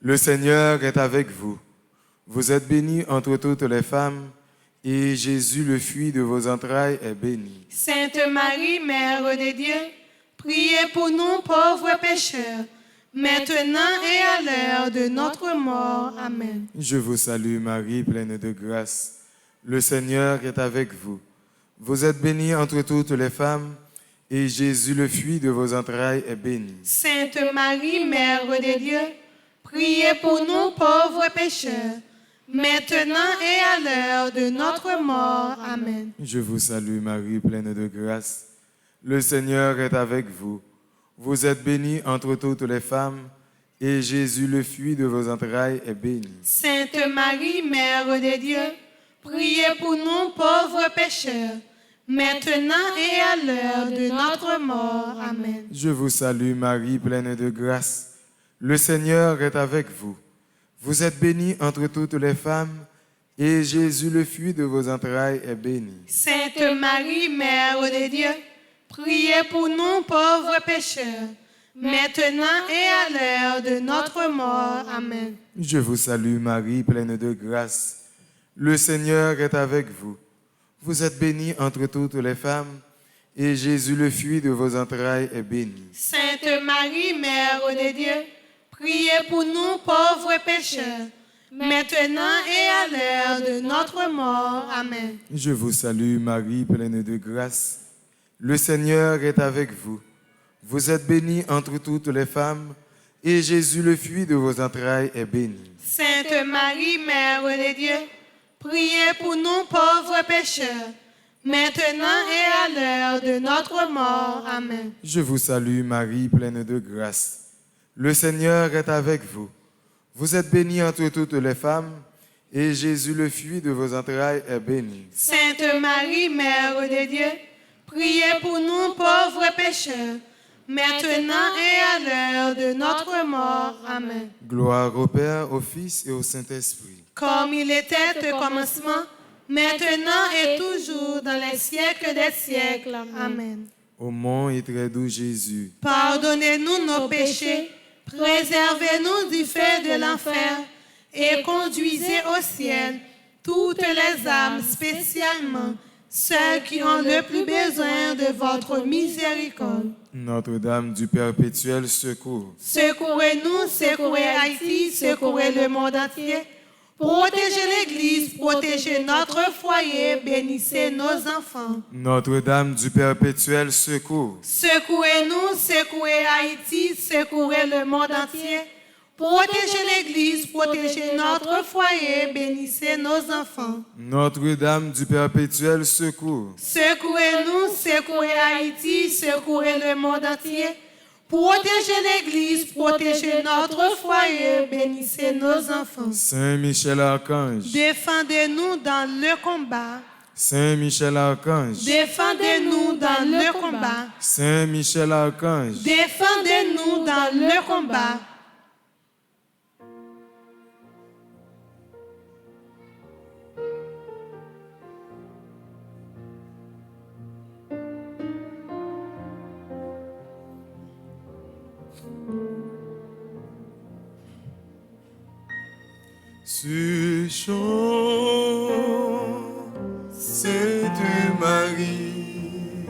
[SPEAKER 2] Le Seigneur est avec vous. Vous êtes bénie entre toutes les femmes, et Jésus, le fruit de vos entrailles, est béni.
[SPEAKER 3] Sainte Marie, Mère de Dieu, priez pour nous pauvres pécheurs, maintenant et à l'heure de notre mort. Amen.
[SPEAKER 2] Je vous salue Marie, pleine de grâce. Le Seigneur est avec vous. Vous êtes bénie entre toutes les femmes, et Jésus, le fruit de vos entrailles, est béni.
[SPEAKER 3] Sainte Marie, Mère de Dieu, priez pour nous pauvres pécheurs, maintenant et à l'heure de notre mort. Amen.
[SPEAKER 2] Je vous salue Marie, pleine de grâce. Le Seigneur est avec vous. Vous êtes bénie entre toutes les femmes, et Jésus, le fruit de vos entrailles, est béni.
[SPEAKER 3] Sainte Marie, Mère de Dieu, priez pour nous pauvres pécheurs, maintenant et à l'heure de notre mort. Amen.
[SPEAKER 2] Je vous salue Marie, pleine de grâce. Le Seigneur est avec vous. Vous êtes bénie entre toutes les femmes, et Jésus, le fruit de vos entrailles, est béni.
[SPEAKER 3] Sainte Marie, Mère de Dieu, priez pour nous pauvres pécheurs, maintenant et à l'heure de notre mort. Amen.
[SPEAKER 2] Je vous salue Marie, pleine de grâce. Le Seigneur est avec vous. Vous êtes bénie entre toutes les femmes, et Jésus, le fruit de vos entrailles, est béni.
[SPEAKER 3] Sainte Marie, Mère de Dieu, priez pour nous pauvres pécheurs, maintenant et à l'heure de notre mort. Amen.
[SPEAKER 2] Je vous salue Marie, pleine de grâce. Le Seigneur est avec vous. Vous êtes bénie entre toutes les femmes, et Jésus, le fruit de vos entrailles, est béni.
[SPEAKER 3] Sainte Marie, Mère de Dieu, priez pour nous pauvres pécheurs, maintenant et à l'heure de notre mort. Amen.
[SPEAKER 2] Je vous salue Marie, pleine de grâce. Le Seigneur est avec vous. Vous êtes bénie entre toutes les femmes, et Jésus, le fruit de vos entrailles, est béni.
[SPEAKER 3] Sainte Marie, Mère de Dieu, priez pour nous pauvres pécheurs, maintenant et à l'heure de notre mort. Amen.
[SPEAKER 2] Gloire au Père, au Fils et au Saint-Esprit.
[SPEAKER 3] Comme il était au commencement, maintenant et toujours, dans les siècles des siècles. Amen.
[SPEAKER 2] Ô mon et très doux Jésus,
[SPEAKER 3] Pardonnez-nous nos péchés, préservez-nous du feu de l'enfer, et conduisez au ciel toutes les âmes, spécialement ceux qui ont le plus besoin de votre miséricorde.
[SPEAKER 2] Notre-Dame du perpétuel secours,
[SPEAKER 3] Secourez-nous, secourez Haïti, secourez le monde entier. Protégez l'Église, protégez notre foyer, bénissez nos enfants.
[SPEAKER 2] Notre-Dame du perpétuel secours,
[SPEAKER 3] Secouez-nous, secouez Haïti, secourez le monde entier. Protégez l'Église, protégez notre foyer, bénissez nos enfants.
[SPEAKER 2] Notre-Dame du perpétuel secours,
[SPEAKER 3] Secouez-nous, secouez Haïti, secourez le monde entier. Protégez l'Église, protégez notre foyer, bénissez nos enfants.
[SPEAKER 2] Saint Michel Archange,
[SPEAKER 3] Défendez-nous dans le combat.
[SPEAKER 2] Saint Michel Archange,
[SPEAKER 3] Défendez-nous dans le combat.
[SPEAKER 2] Saint Michel Archange,
[SPEAKER 3] Défendez-nous dans le combat.
[SPEAKER 2] Ce chant, Sainte Marie,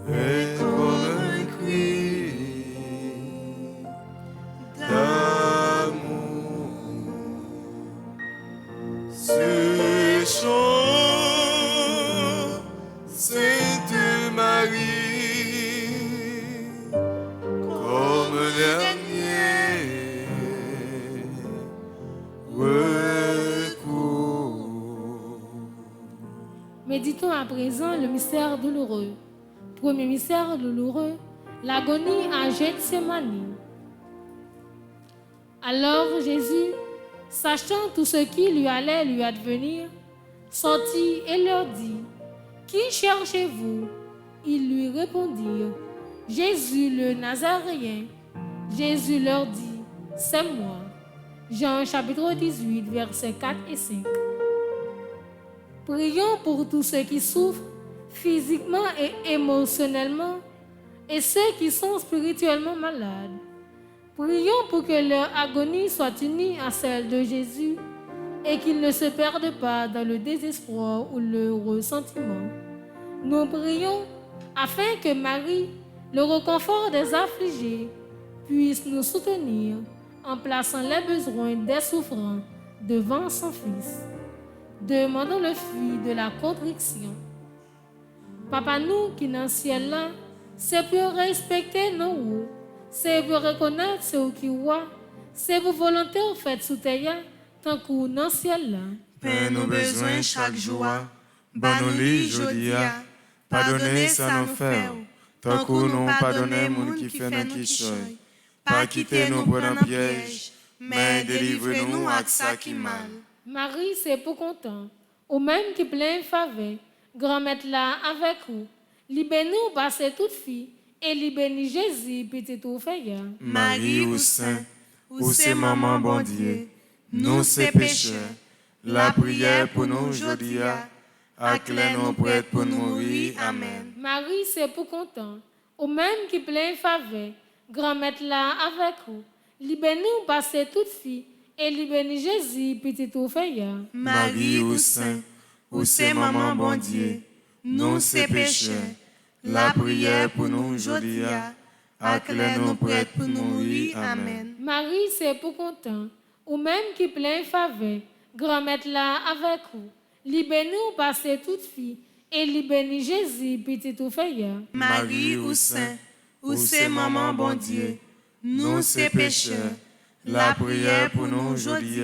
[SPEAKER 2] est comme un cri d'amour. Ce chant, Sainte Marie, comme un dernier recours.
[SPEAKER 1] Méditons à présent le mystère douloureux. Premier mystère douloureux, l'agonie à Gethsémani. Alors Jésus, sachant tout ce qui lui allait lui advenir, sortit et leur dit, « Qui cherchez-vous » Ils lui répondirent, « Jésus le Nazaréen. » Jésus leur dit, « C'est moi. » Jean chapitre 18, versets 4 et 5. Prions pour tous ceux qui souffrent physiquement et émotionnellement et ceux qui sont spirituellement malades. Prions pour que leur agonie soit unie à celle de Jésus et qu'ils ne se perdent pas dans le désespoir ou le ressentiment. Nous prions afin que Marie, le réconfort des affligés, puisse nous soutenir en plaçant les besoins des souffrants devant son Fils. Demandons le fruit de la contrition. Papa nous qui dans le ciel là, c'est pour respecter nos roues, c'est pour reconnaître ceux qui voient, c'est pour volonté au fait sous terre, tant que dans le ciel là.
[SPEAKER 2] Père, nos besoins chaque jour, banons-les jodia, pardonnez ça nous faire, tant que nous pardonnons moun qui fait nous qui choy. Pas quitter nous pour un piège, mais délivrez-nous à ça qui mal.
[SPEAKER 1] Marie, c'est pour content, ou même qui plein faveur, grand-mère là avec vous. Libère-nous passer toute fille, et libère-nous Jésus, petit tout fait.
[SPEAKER 2] Marie ou saint, ou c'est maman bon Dieu, nous c'est pécheurs. La prière pour nous aujourd'hui, acclare nous prêts pour nous mourir. Amen.
[SPEAKER 1] Marie, c'est pour content, ou même qui plein faveur, grand-mère là avec vous. Libère-nous passer toute fille, et libère-nous Jésus, petit tout fait.
[SPEAKER 2] Marie ou saint, ou c'est maman bon Dieu, nous c'est pécheurs. La prière pour nous aujourd'hui, acclare nous prêts pour nous mourir. Amen.
[SPEAKER 1] Marie, c'est pour content, ou même qui plein faveur, grand-mère là avec vous. Libère-nous passer toute fille, et libère-nous Jésus, petit tout fait.
[SPEAKER 2] Marie ou saint, ou c'est maman bon Dieu, nous c'est pécheurs. La prière pour nous aujourd'hui,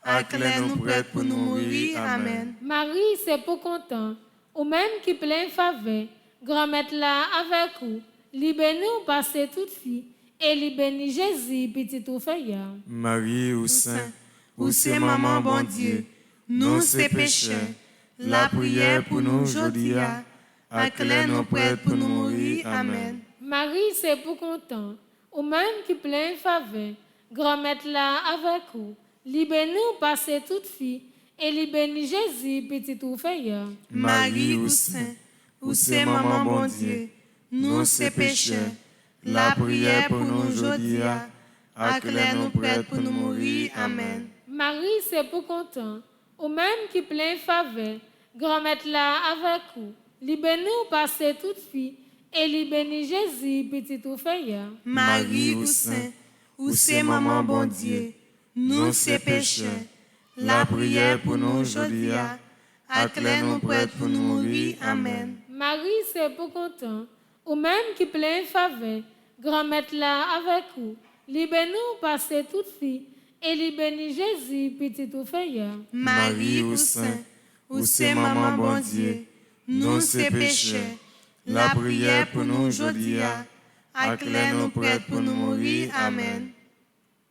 [SPEAKER 2] acclare nous prêts pour nous mourir. Amen.
[SPEAKER 1] Marie, c'est pour content, ou même qui plein faveur, grand-mère là avec vous. Libère-nous passer toute fille, et libère-nous Jésus, petit tout fait.
[SPEAKER 2] Marie ou saint, ou c'est maman bon Dieu, nous c'est pécheurs. La prière pour nous aujourd'hui, acclare nous prêts pour nous mourir. Amen.
[SPEAKER 1] Marie, c'est pour content, ou même qui plein faveur, grand-mère là avec vous. Libère-nous passer toute fille, et libère-nous Jésus, petit tout fait.
[SPEAKER 2] Marie ou saint, ou c'est maman bon Dieu, nous c'est pécheurs. La prière pour nous aujourd'hui, acclare nous prêts pour nous mourir. Amen.
[SPEAKER 1] Marie, c'est pour content, ou même qui plein faveur, grand-mère là avec vous. Libère-nous passer toute fille, et libère-nous Jésus, petit tout fait.
[SPEAKER 2] Marie ou saint, ou c'est maman bon Dieu, nous c'est pécheurs. La prière pour nous aujourd'hui, acclare nous prêts pour nous mourir. Amen.
[SPEAKER 1] Marie, c'est pour content, ou même qui plein faveur, grand-mère là avec vous. Libère-nous passer toute fille, et libère-nous Jésus, petit tout fait.
[SPEAKER 2] Marie ou saint, ou c'est maman bon Dieu, nous c'est pécheurs. La prière pour nous aujourd'hui, acclare nous prêts pour nous mourir. Amen.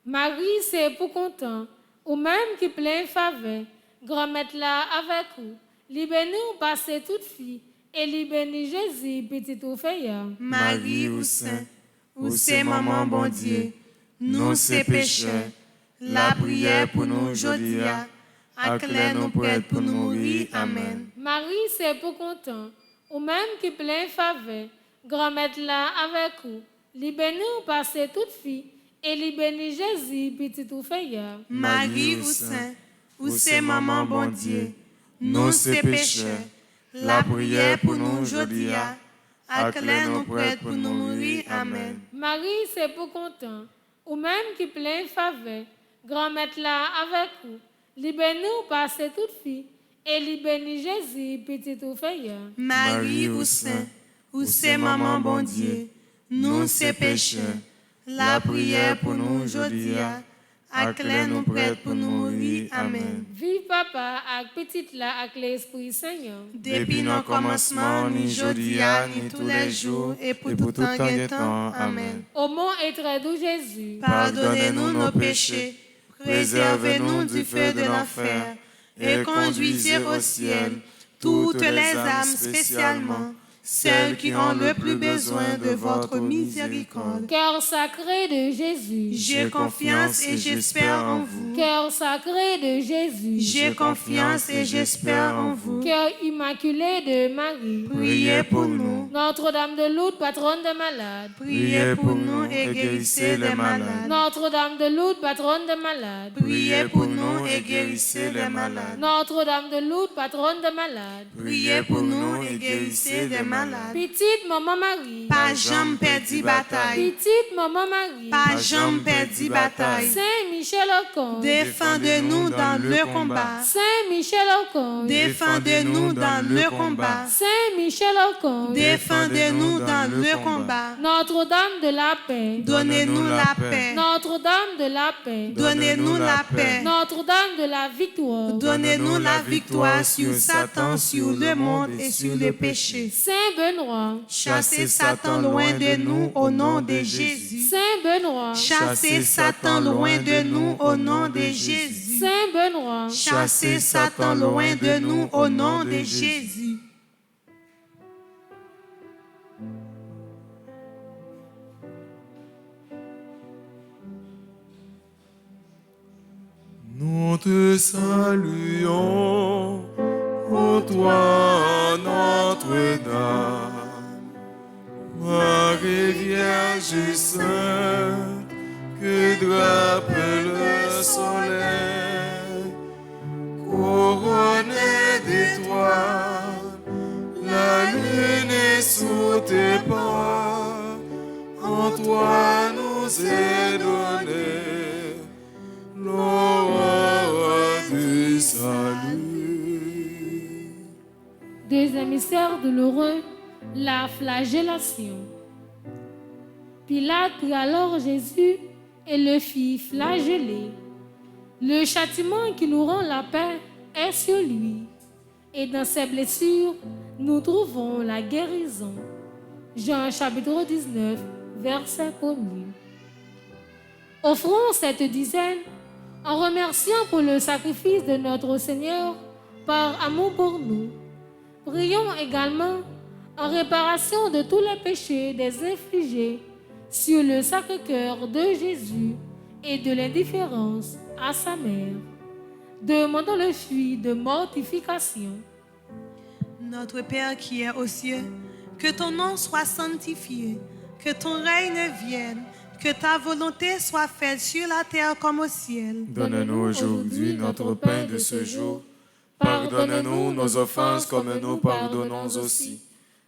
[SPEAKER 1] Marie, c'est pour content, ou même qui plein faveur, grand-mère là avec vous. Libère-nous passer toute fille, et libère-nous Jésus, petit tout fait.
[SPEAKER 2] Marie ou saint, ou c'est maman bon Dieu, nous c'est pécheurs. La prière pour nous aujourd'hui, acclare nous prêts pour nous mourir. Amen.
[SPEAKER 1] Marie, c'est pour content, ou même qui plein faveur, grand-mère là avec vous. Libère-nous passer toute fille, et libère-nous Jésus, petit tout fait.
[SPEAKER 2] Marie ou saint, ou c'est maman bon Dieu, nous c'est pécheurs. La prière pour nous aujourd'hui, acclare nous prêts pour nous mourir. Amen.
[SPEAKER 1] Marie, c'est pour content, ou même qui plein faveur, grand-mère là avec vous. Libère-nous passer toute fille, et libère-nous Jésus, petit tout fait.
[SPEAKER 2] Marie ou saint, ou c'est maman bon Dieu, nous c'est pécheurs. La prière pour nous aujourd'hui, acclare nous prêts pour nous mourir. Amen.
[SPEAKER 1] Vive papa, avec petite là, avec l'Esprit Seigneur.
[SPEAKER 2] Depuis nos commencements, ni aujourd'hui, ni tous les jours, et pour tout temps. Amen.
[SPEAKER 1] Au nom et très doux Jésus,
[SPEAKER 2] pardonnez-nous nos péchés, préservez-nous du feu de l'enfer, et conduisez au ciel toutes les âmes, spécialement celles qui ont le plus besoin de votre miséricorde.
[SPEAKER 1] Cœur sacré de Jésus,
[SPEAKER 2] j'ai confiance et j'espère en vous.
[SPEAKER 1] Cœur sacré de Jésus,
[SPEAKER 2] j'ai confiance et j'espère en vous.
[SPEAKER 1] Cœur immaculé de Marie,
[SPEAKER 2] priez pour nous.
[SPEAKER 1] Notre-Dame de Lourdes, patronne des malades.
[SPEAKER 2] Priez pour nous et guérissez les malades.
[SPEAKER 1] Notre-Dame de Lourdes, patronne des malades.
[SPEAKER 2] Priez pour nous et guérissez les malades.
[SPEAKER 1] Notre-Dame de Lourdes, patronne des malades.
[SPEAKER 2] Priez pour nous et guérissez les malades.
[SPEAKER 1] Petite Maman Marie.
[SPEAKER 3] Pas jamais perdu bataille.
[SPEAKER 1] Petite Maman Marie.
[SPEAKER 3] Pas jamais perdu bataille.
[SPEAKER 1] Saint Michel Archange.
[SPEAKER 3] Défendez-nous dans le combat.
[SPEAKER 1] Saint Michel Archange.
[SPEAKER 3] Défendez-nous dans le combat.
[SPEAKER 1] Saint Michel Archange.
[SPEAKER 3] Défendez-nous dans le combat.
[SPEAKER 1] Notre-Dame de la paix.
[SPEAKER 3] Donnez-nous la paix.
[SPEAKER 1] Notre-Dame de la paix.
[SPEAKER 3] Donnez-nous la paix.
[SPEAKER 1] Notre-Dame de la victoire.
[SPEAKER 3] Donnez-nous la victoire sur Satan, sur le monde et sur le péché.
[SPEAKER 1] Saint Benoît.
[SPEAKER 3] Chassez Satan loin de nous au nom de Jésus.
[SPEAKER 1] Saint Benoît.
[SPEAKER 3] Chassez Satan loin de nous au nom de Jésus.
[SPEAKER 1] Saint Benoît.
[SPEAKER 3] Chassez Satan loin de nous au nom de Jésus.
[SPEAKER 2] Nous te saluons, ô toi Notre-Dame, Marie Vierge Sainte, que drape le soleil, couronnée d'étoiles, la lune est sous tes pas, en toi nous est donné l'aurore du salut.
[SPEAKER 1] Deuxième mystère douloureux, la flagellation. Pilate prit alors Jésus et le fit flageller. Le châtiment qui nous rend la paix est sur lui, et dans ses blessures, nous trouvons la guérison. Jean chapitre 19, verset 1er. Offrons cette dizaine en remerciant pour le sacrifice de notre Seigneur par amour pour nous. Prions également en réparation de tous les péchés des infligés sur le Sacré-Cœur de Jésus et de l'indifférence à sa mère. Demandons le fruit de mortification.
[SPEAKER 3] Notre Père qui es aux cieux, que ton nom soit sanctifié, que ton règne vienne, que ta volonté soit faite sur la terre comme au ciel.
[SPEAKER 2] Donne-nous aujourd'hui notre pain de ce jour. Pardonne-nous nos offenses comme nous pardonnons aussi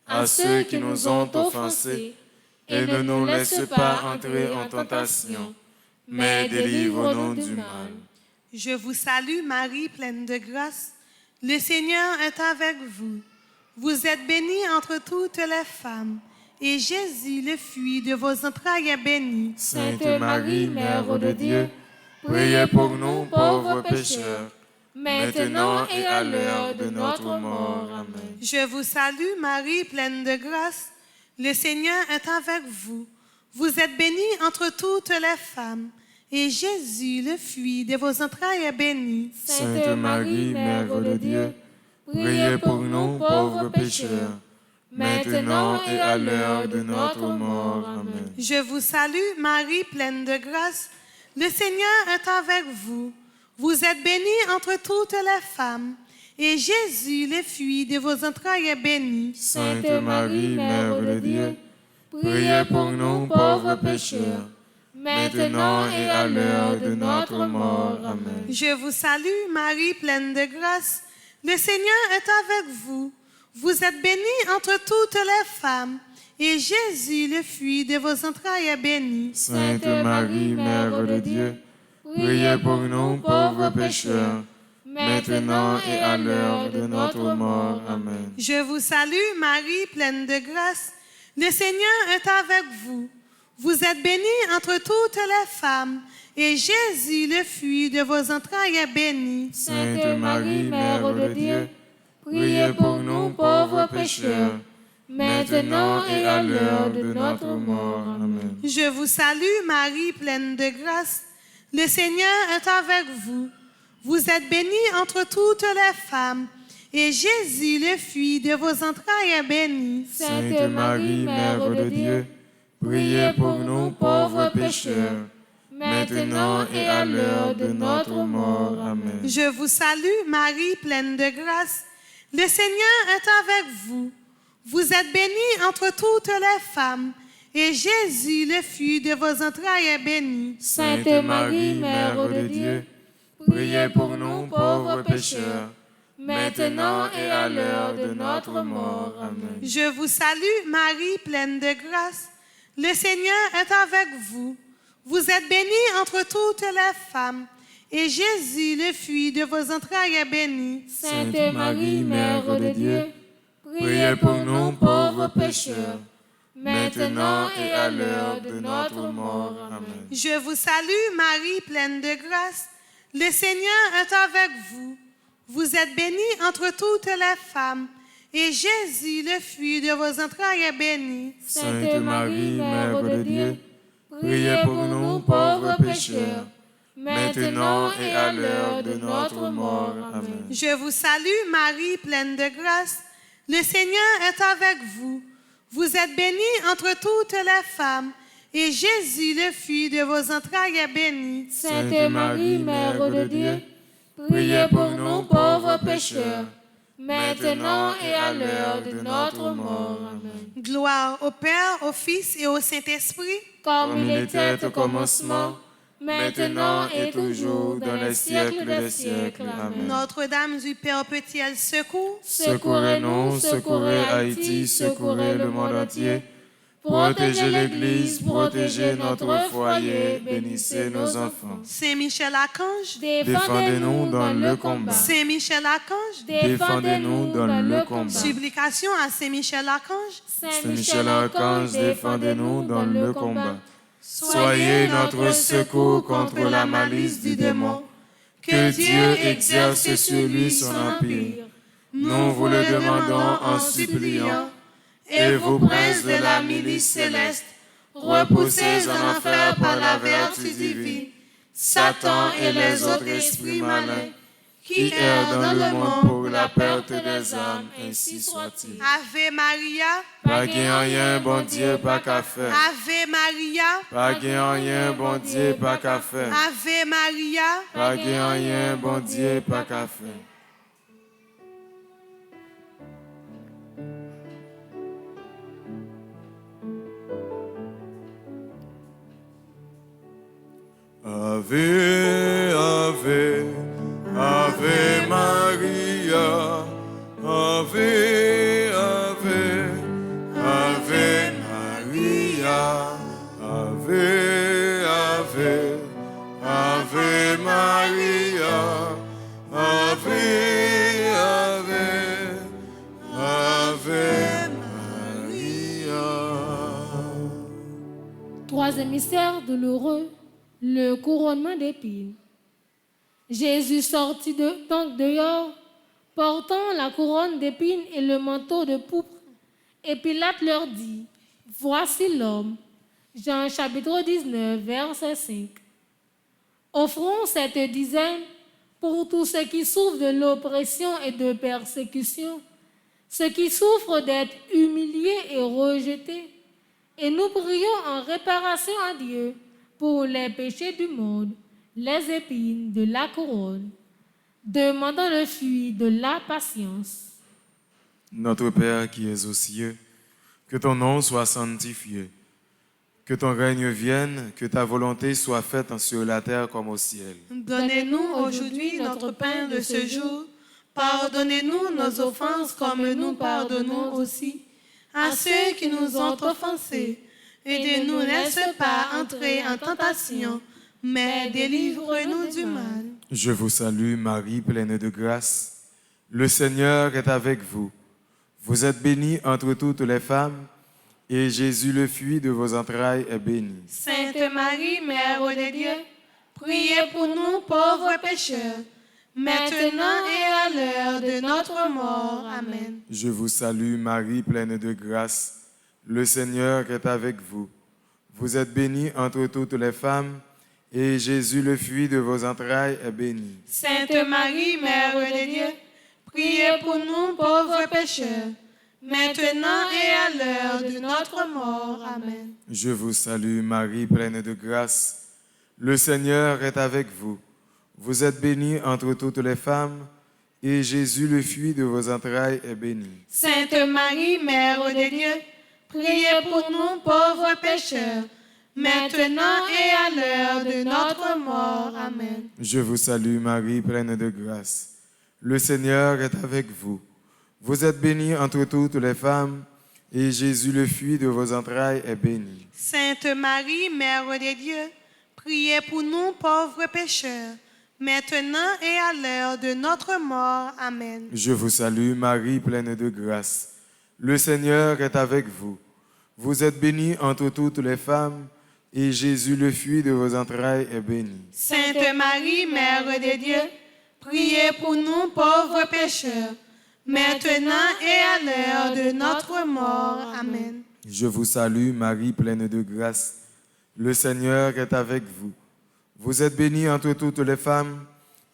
[SPEAKER 2] à ceux qui nous ont offensés. Et ne nous laisse pas entrer en tentation, mais délivre-nous du mal.
[SPEAKER 3] Je vous salue Marie, pleine de grâce. Le Seigneur est avec vous. Vous êtes bénie entre toutes les femmes, et Jésus, le fruit de vos entrailles, est béni.
[SPEAKER 2] Sainte Marie, Mère de Dieu, priez pour nous pauvres pécheurs, maintenant et à l'heure de notre mort. Amen.
[SPEAKER 3] Je vous salue Marie, pleine de grâce. Le Seigneur est avec vous. Vous êtes bénie entre toutes les femmes, et Jésus, le fruit de vos entrailles, est béni.
[SPEAKER 2] Sainte Marie, Mère de Dieu, priez pour nous pauvres pécheurs, maintenant et à l'heure de notre mort. Amen.
[SPEAKER 3] Je vous salue Marie, pleine de grâce. Le Seigneur est avec vous. Vous êtes bénie entre toutes les femmes, et Jésus, le fruit de vos entrailles, est béni.
[SPEAKER 2] Sainte Marie, Mère de Dieu, priez pour nous pauvres pécheurs, maintenant et à l'heure de notre mort. Amen.
[SPEAKER 3] Je vous salue Marie, pleine de grâce. Le Seigneur est avec vous. Vous êtes bénie entre toutes les femmes, et Jésus, le fruit de vos entrailles, est béni.
[SPEAKER 2] Sainte Marie, Mère de Dieu, priez pour nous pauvres pécheurs, maintenant et à l'heure de notre mort. Amen.
[SPEAKER 3] Je vous salue Marie, pleine de grâce. Le Seigneur est avec vous. Vous êtes bénie entre toutes les femmes, et Jésus, le fruit de vos entrailles, est béni.
[SPEAKER 2] Sainte Marie, Mère de Dieu, priez pour nous pauvres pécheurs, maintenant et à l'heure de notre mort. Amen.
[SPEAKER 3] Je vous salue Marie, pleine de grâce. Le Seigneur est avec vous. Vous êtes bénie entre toutes les femmes, et Jésus, le fruit de vos entrailles, est béni.
[SPEAKER 2] Sainte Marie, Mère de Dieu, priez pour nous pauvres pécheurs, maintenant et à l'heure de notre mort. Amen.
[SPEAKER 3] Je vous salue Marie, pleine de grâce. Le Seigneur est avec vous. Vous êtes bénie entre toutes les femmes, et Jésus, le fruit de vos entrailles, est béni.
[SPEAKER 1] Sainte Marie, Mère de Dieu,
[SPEAKER 2] priez pour nous pauvres pécheurs, maintenant et à l'heure de notre mort. Amen.
[SPEAKER 3] Je vous salue, Marie, pleine de grâce. Le Seigneur est avec vous. Vous êtes bénie entre toutes les femmes, et Jésus, le fruit de vos entrailles, est béni.
[SPEAKER 1] Sainte Marie, Mère de Dieu,
[SPEAKER 2] priez pour nous pauvres pécheurs, maintenant et à l'heure de notre mort. Amen.
[SPEAKER 3] Je vous salue, Marie, pleine de grâce. Le Seigneur est avec vous. Vous êtes bénie entre toutes les femmes, et Jésus, le fruit de vos entrailles, est béni.
[SPEAKER 2] Sainte Marie, Mère de Dieu, priez pour nous pauvres pécheurs, maintenant et à l'heure de notre mort. Amen.
[SPEAKER 3] Je vous salue, Marie, pleine de grâce. Le Seigneur est avec vous. Vous êtes bénie entre toutes les femmes, et Jésus, le fruit de vos entrailles, est béni.
[SPEAKER 1] Sainte Marie, Mère de Dieu, priez pour nous pauvres pécheurs, maintenant et à l'heure de notre mort. Amen.
[SPEAKER 3] Gloire au Père, au Fils et au Saint-Esprit,
[SPEAKER 1] Comme il était au commencement, maintenant et toujours, dans les siècles des siècles. Amen.
[SPEAKER 3] Notre-Dame du Père Petit-El secours,
[SPEAKER 2] Secourez-nous, secourez Haïti, secourez le monde entier. Protégez l'Église, protégez notre foyer, bénissez nos enfants.
[SPEAKER 3] Saint-Michel-Archange,
[SPEAKER 2] Défendez-nous dans le combat.
[SPEAKER 3] Saint-Michel-Archange,
[SPEAKER 2] Défendez-nous dans le combat.
[SPEAKER 3] supplication à Saint-Michel-Archange,
[SPEAKER 2] Saint-Michel-Archange, défendez-nous dans le combat. Soyez notre secours contre la malice du démon. Que Dieu exerce sur lui son empire. Nous vous le demandons en suppliant. Et vous, princes de la milice céleste, repoussez en enfer par la vertu divine Satan et les autres esprits malins qui errent dans le monde pour la perte des âmes, ainsi soit-il.
[SPEAKER 3] Ave Maria,
[SPEAKER 2] Pas gain rien, bon Dieu, pas qu'à faire.
[SPEAKER 3] Ave Maria,
[SPEAKER 2] Pas gain rien, bon Dieu, pas qu'à faire.
[SPEAKER 3] Ave Maria,
[SPEAKER 2] Pas gain rien, bon Dieu, pas qu'à faire. Ave, Ave, Ave Maria, Ave, Ave, Ave Maria, Ave, Ave, Ave Maria, Ave, Ave, Ave Maria.
[SPEAKER 1] Troisième mystère douloureux, le couronnement d'épines. Jésus sortit donc dehors, portant la couronne d'épines et le manteau de pourpre. Et Pilate leur dit, « Voici l'homme. » Jean chapitre 19, verset 5. Offrons cette dizaine pour tous ceux qui souffrent de l'oppression et de persécution, ceux qui souffrent d'être humiliés et rejetés. Et nous prions en réparation à Dieu pour les péchés du monde, les épines de la couronne, demandant le fruit de la patience.
[SPEAKER 2] Notre Père qui es aux cieux, que ton nom soit sanctifié, que ton règne vienne, que ta volonté soit faite sur la terre comme au ciel.
[SPEAKER 3] donnez-nous aujourd'hui notre pain de ce jour. Pardonnez-nous nos offenses comme nous pardonnons aussi à ceux qui nous ont offensés. Et ne nous laisse pas entrer en tentation, mais délivre-nous du mal.
[SPEAKER 2] Je vous salue Marie, pleine de grâce. Le Seigneur est avec vous. Vous êtes bénie entre toutes les femmes, et Jésus, le fruit de vos entrailles, est béni.
[SPEAKER 3] Sainte Marie, Mère de Dieu, priez pour nous pauvres pécheurs, maintenant et à l'heure de notre mort. Amen.
[SPEAKER 2] Je vous salue Marie, pleine de grâce. Le Seigneur est avec vous. Vous êtes bénie entre toutes les femmes, et Jésus, le fruit de vos entrailles, est béni.
[SPEAKER 3] Sainte Marie, Mère de Dieu, priez pour nous pauvres pécheurs, maintenant et à l'heure de notre mort. Amen.
[SPEAKER 2] Je vous salue Marie, pleine de grâce. Le Seigneur est avec vous. Vous êtes bénie entre toutes les femmes, et Jésus, le fruit de vos entrailles, est béni.
[SPEAKER 3] Sainte Marie, Mère de Dieu, priez pour nous pauvres pécheurs, maintenant et à l'heure de notre mort. Amen.
[SPEAKER 2] Je vous salue Marie, pleine de grâce. Le Seigneur est avec vous. Vous êtes bénie entre toutes les femmes, et Jésus, le fruit de vos entrailles, est béni.
[SPEAKER 3] Sainte Marie, Mère de Dieu, priez pour nous pauvres pécheurs, maintenant et à l'heure de notre mort. Amen.
[SPEAKER 2] Je vous salue Marie, pleine de grâce. Le Seigneur est avec vous. Vous êtes bénie entre toutes les femmes, et Jésus, le fruit de vos entrailles, est béni.
[SPEAKER 3] Sainte Marie, Mère de Dieu, priez pour nous pauvres pécheurs, maintenant et à l'heure de notre mort. Amen.
[SPEAKER 2] Je vous salue Marie, pleine de grâce. Le Seigneur est avec vous. Vous êtes bénie entre toutes les femmes,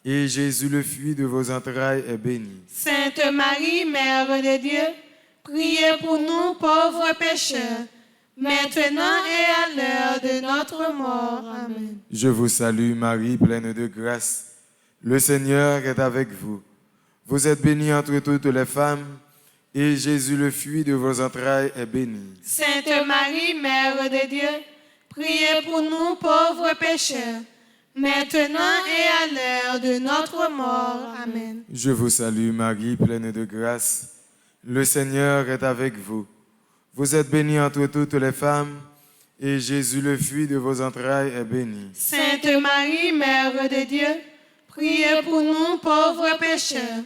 [SPEAKER 2] et Jésus, le fruit de vos entrailles, est béni.
[SPEAKER 3] Sainte Marie, Mère de Dieu, priez pour nous pauvres pécheurs, maintenant et à l'heure de notre mort. Amen.
[SPEAKER 2] Je vous salue Marie, pleine de grâce. Le Seigneur est avec vous. Vous êtes bénie entre toutes les femmes, et Jésus, le fruit de vos entrailles, est béni.
[SPEAKER 3] Sainte Marie, Mère de Dieu, priez pour nous pauvres pécheurs, maintenant et à l'heure de notre mort. Amen.
[SPEAKER 2] Je vous salue Marie, pleine de grâce. Le Seigneur est avec vous. Vous êtes bénie entre toutes les femmes, et Jésus, le fruit de vos entrailles, est béni.
[SPEAKER 3] Sainte Marie, Mère de Dieu, priez pour nous pauvres pécheurs,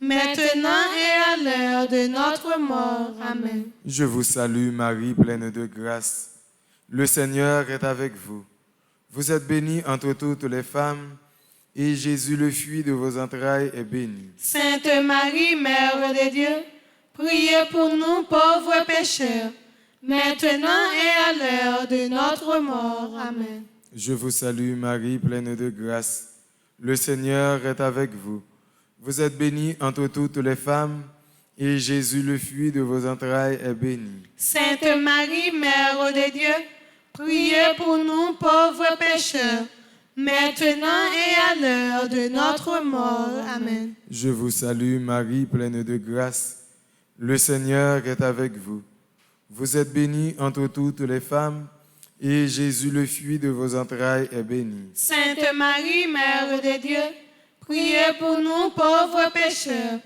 [SPEAKER 3] maintenant et à l'heure de notre mort. Amen.
[SPEAKER 2] Je vous salue Marie, pleine de grâce. Le Seigneur est avec vous. Vous êtes bénie entre toutes les femmes, et Jésus, le fruit de vos entrailles, est béni.
[SPEAKER 3] Sainte Marie, Mère de Dieu, priez pour nous pauvres pécheurs, maintenant et à l'heure de notre mort. Amen.
[SPEAKER 2] Je vous salue Marie, pleine de grâce. Le Seigneur est avec vous. Vous êtes bénie entre toutes les femmes, et Jésus, le fruit de vos entrailles, est béni.
[SPEAKER 3] Sainte Marie, Mère de Dieu, priez pour nous pauvres pécheurs, maintenant et à l'heure de notre mort. Amen.
[SPEAKER 2] Je vous salue Marie, pleine de grâce. Le Seigneur est avec vous. Vous êtes bénie entre toutes les femmes, et Jésus, le fruit de vos entrailles, est béni.
[SPEAKER 3] Sainte Marie, Mère de Dieu, priez pour nous pauvres pécheurs,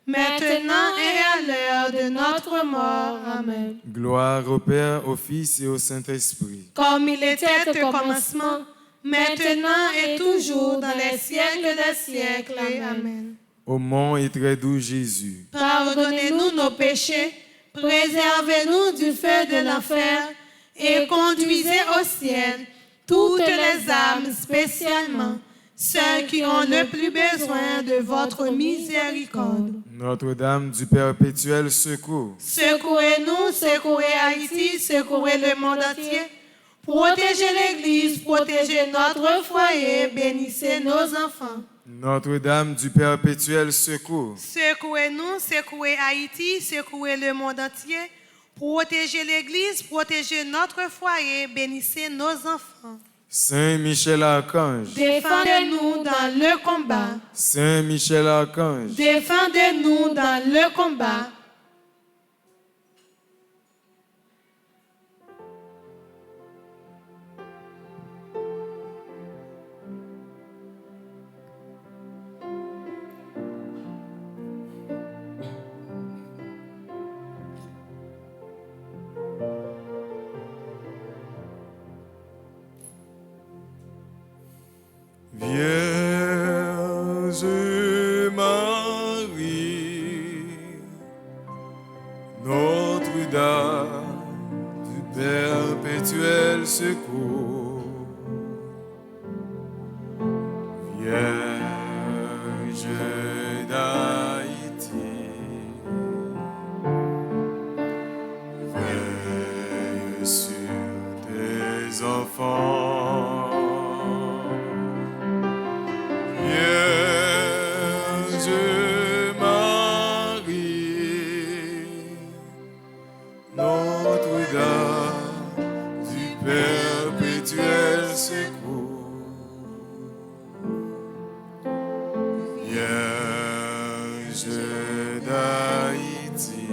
[SPEAKER 3] maintenant et à l'heure de notre mort. Amen.
[SPEAKER 2] Gloire au Père, au Fils et au Saint-Esprit.
[SPEAKER 3] Comme il était au commencement, maintenant et toujours, dans les siècles des siècles. Amen.
[SPEAKER 2] Ô mon et très doux Jésus,
[SPEAKER 3] pardonnez-nous nos péchés, préservez-nous du feu de l'enfer, et conduisez au ciel toutes les âmes, spécialement ceux qui ont le plus besoin de votre miséricorde.
[SPEAKER 2] Notre-Dame du perpétuel secours,
[SPEAKER 3] Secourez-nous, secourez Haïti, secourez le monde entier. Protégez l'Église, protégez notre foyer, bénissez nos enfants.
[SPEAKER 2] Notre-Dame du perpétuel secours,
[SPEAKER 3] Secouez-nous, secouez Haïti, secouez le monde entier. Protégez l'Église, protégez notre foyer, bénissez nos enfants.
[SPEAKER 2] Saint Michel Archange,
[SPEAKER 3] Défendez-nous dans le combat.
[SPEAKER 2] Saint Michel Archange,
[SPEAKER 3] Défendez-nous dans le combat.
[SPEAKER 2] Vierge Marie, Notre-Dame du perpétuel secours, Vierge d'Haïti, veille sur tes enfants. Vierge Marie, Notre-Dame du perpétuel Dieu d'Haïti,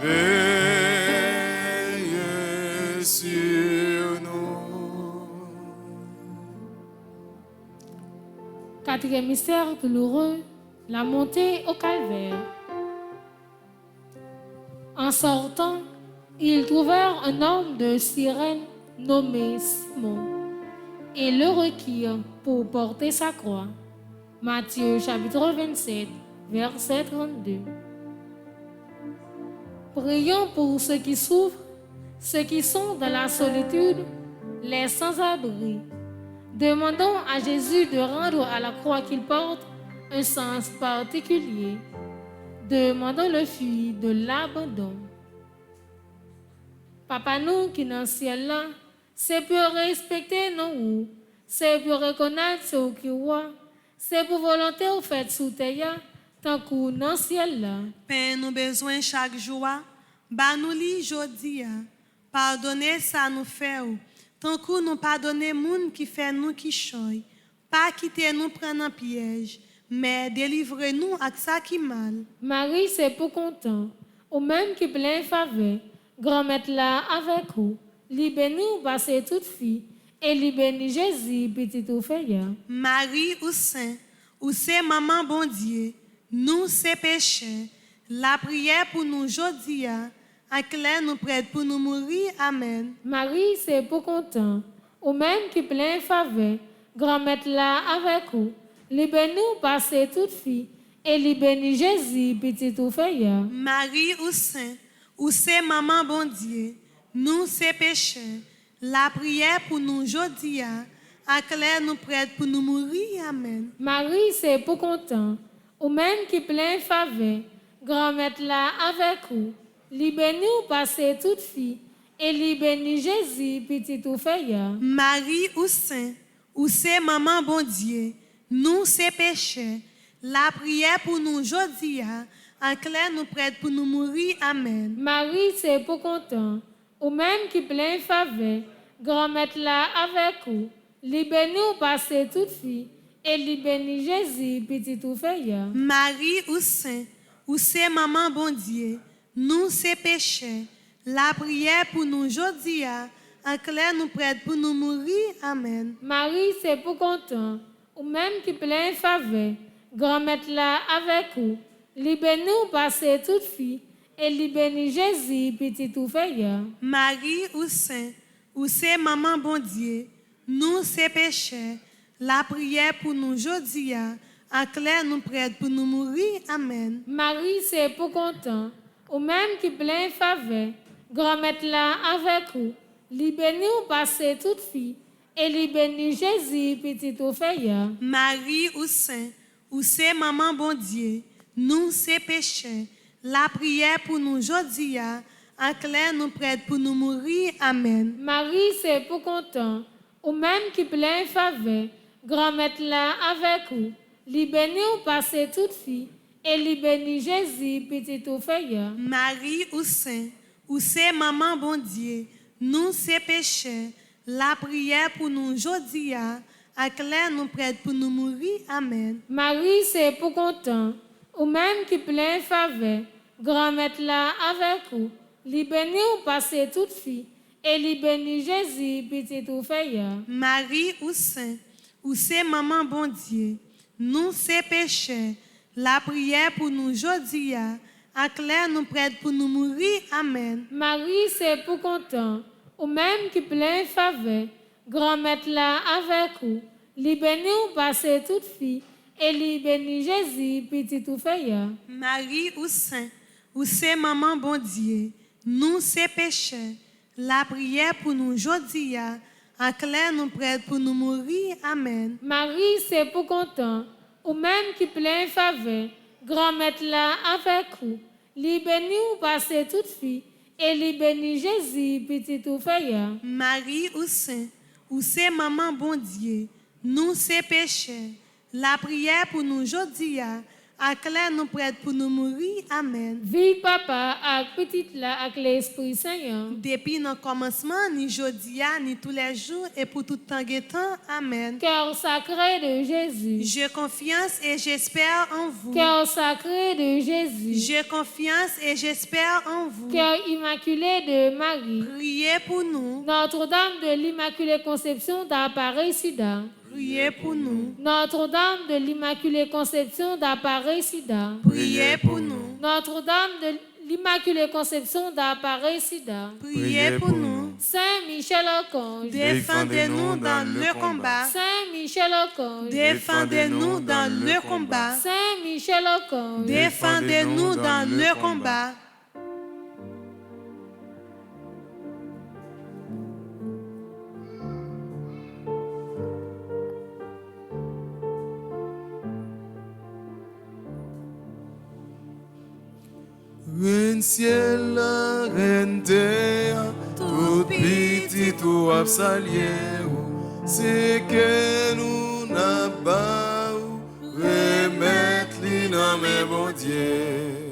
[SPEAKER 2] veille sur nous.
[SPEAKER 1] Quatrième mystère douloureux, la montée au calvaire. En sortant, ils trouvèrent un homme de Cyrène nommé Simon et le requirent pour porter sa croix. Matthieu chapitre 27, verset 32. Prions pour ceux qui souffrent, ceux qui sont dans la solitude, les sans-abri. Demandons à Jésus de rendre à la croix qu'il porte un sens particulier. Demandons le fruit de l'abandon. Papa nous qui dans le ciel là, c'est pour respecter nos, c'est pour reconnaître ce qui est, c'est pour volonté au fait sous terre, tant que dans le ciel là.
[SPEAKER 3] Père, nous besoin chaque jour, bah nous li jodi, pardonnez ça nous fait, tant que nous pardonner moun qui fait nous qui choy, pas quitter nous prendre un piège, mais délivrez-nous avec ça qui mal.
[SPEAKER 1] Marie, c'est pour content, ou même qui plein faveur, grand-mère là avec vous, libère-nous passer toute fille, et libère-nous Jésus, petit ou feya.
[SPEAKER 3] Marie ou saint, ou c'est maman bon Dieu, nous c'est péché, la prière pour nous jodi, à clair nous prête pour nous mourir, amen.
[SPEAKER 1] Marie, c'est pour content, ou même qui plein faveur, grand-mère là avec vous, libère-nous passer toute fille, et libère-nous Jésus, petit ou feya.
[SPEAKER 3] Marie ou saint, ou c'est maman bon Dieu, nous c'est péché, la prière pour nous jodi, à clair nous prête pour nous mourir, amen.
[SPEAKER 1] Marie, c'est pour content, ou même qui plein faveur, grand-mère là avec vous, libère-nous passer toute fille, et libère-nous Jésus, petit ou feya.
[SPEAKER 3] Marie ou saint, ou c'est maman bon Dieu, nous c'est péché, la prière pour nous jodi, en clair nous prête pour nous mourir, amen.
[SPEAKER 1] Marie, c'est pour content, ou même qui plein faveur, grand-mère là avec vous, libère-nous passer toute fille, et libère-nous Jésus, petit ou feya.
[SPEAKER 3] Marie ou saint, ou c'est maman bon Dieu, nous c'est péché, la prière pour nous jodi, en clair nous prête pour nous mourir, amen.
[SPEAKER 1] Marie, c'est pour content, ou même qui plein faveur, grand-mère là avec vous, libère-nous passer toute fille, et libère-nous Jésus, petit ou feya.
[SPEAKER 3] Marie ou saint, ou c'est maman bon Dieu, nous c'est péché, la prière pour nous jodi, en clair nous prête pour nous mourir, amen.
[SPEAKER 1] Marie, c'est pour content, ou même qui plein faveur, grand-mère là avec vous, libère-nous passer toute fille, et libère-nous Jésus, petit ou feya.
[SPEAKER 3] Marie ou saint, ou c'est maman bon Dieu, nous c'est péché, la prière pour nous jodi, en clair nous prête pour nous mourir, amen.
[SPEAKER 1] Marie, c'est pour content, ou même qui plein faveur, grand-mère là avec vous, libère-nous passer toute fille, et libère-nous Jésus, petit ou feya.
[SPEAKER 3] Marie ou saint, ou c'est maman bon Dieu, nous c'est péché, la prière pour nous jodi, en clair nous prête pour nous mourir, amen.
[SPEAKER 1] Marie, c'est pour content, ou même qui plein faveur, grand-mère là avec vous, libère-nous passer toute fille, et libère-nous Jésus, petit ou feya.
[SPEAKER 3] Marie ou saint, ou c'est maman bon Dieu, nous c'est péché, la prière pour nous jodi, en clair nous prête pour nous mourir, amen.
[SPEAKER 1] Marie, c'est pour content, ou même qui plein faveur, grand-mère là avec vous, libère-nous passer toute fille, et libère-nous Jésus, petit ou feya.
[SPEAKER 3] Marie ou saint, ou c'est maman bon Dieu, nous c'est péché, la prière pour nous jodi, en clair nous prête pour nous mourir, amen.
[SPEAKER 1] Marie, c'est pour content, ou même qui plein faveur, grand-mère là avec vous, libère-nous passer toute fille, et libère-nous Jésus, petit ou feya.
[SPEAKER 3] Marie ou saint, ou c'est maman bon Dieu, nous c'est péché, la prière pour nous jodi, Acclaire nous prête pour nous mourir. Amen.
[SPEAKER 1] Vive papa avec petite là avec l'Esprit Saint.
[SPEAKER 3] Depuis notre commencement, ni jodia, ni tous les jours, et pour tout temps et temps. Amen.
[SPEAKER 1] Cœur sacré de Jésus.
[SPEAKER 3] J'ai confiance et j'espère en vous.
[SPEAKER 1] Cœur sacré de Jésus.
[SPEAKER 3] J'ai confiance et j'espère en vous.
[SPEAKER 1] Cœur immaculé de Marie.
[SPEAKER 3] Priez pour nous.
[SPEAKER 1] Notre-Dame de l'Immaculée Conception d'Aparecida.
[SPEAKER 3] Priez pour nous.
[SPEAKER 1] Notre-Dame de l'Immaculée Conception d'Aparecida.
[SPEAKER 3] Priez pour nous.
[SPEAKER 1] Notre-Dame de l'Immaculée Conception d'Aparecida.
[SPEAKER 3] Priez pour nous.
[SPEAKER 1] Saint Michel Archange.
[SPEAKER 3] Défendez-nous dans le combat.
[SPEAKER 1] Saint Michel Archange.
[SPEAKER 3] Défendez-nous dans le combat.
[SPEAKER 1] Saint Michel Archange.
[SPEAKER 3] Défendez-nous dans le combat.
[SPEAKER 2] Reine ciel, reine terre, tout petit ou absalier, c'est que nous n'a pas remettre li dans mes bon Dieu.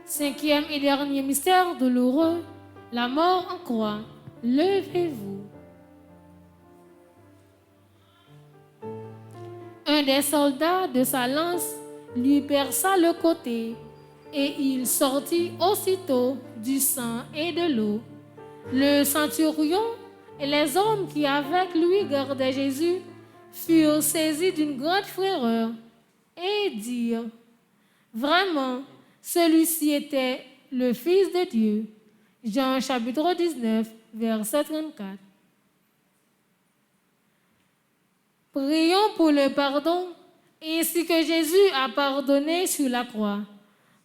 [SPEAKER 1] Cinquième et dernier mystère douloureux, la mort en croix. Levez-vous. Un des soldats de sa lance lui perça le côté, et il sortit aussitôt du sang et de l'eau. Le centurion et les hommes qui avec lui gardaient Jésus furent saisis d'une grande frayeur et dirent: vraiment, celui-ci était le Fils de Dieu. Jean chapitre 19, verset 34. Prions pour le pardon, ainsi que Jésus a pardonné sur la croix.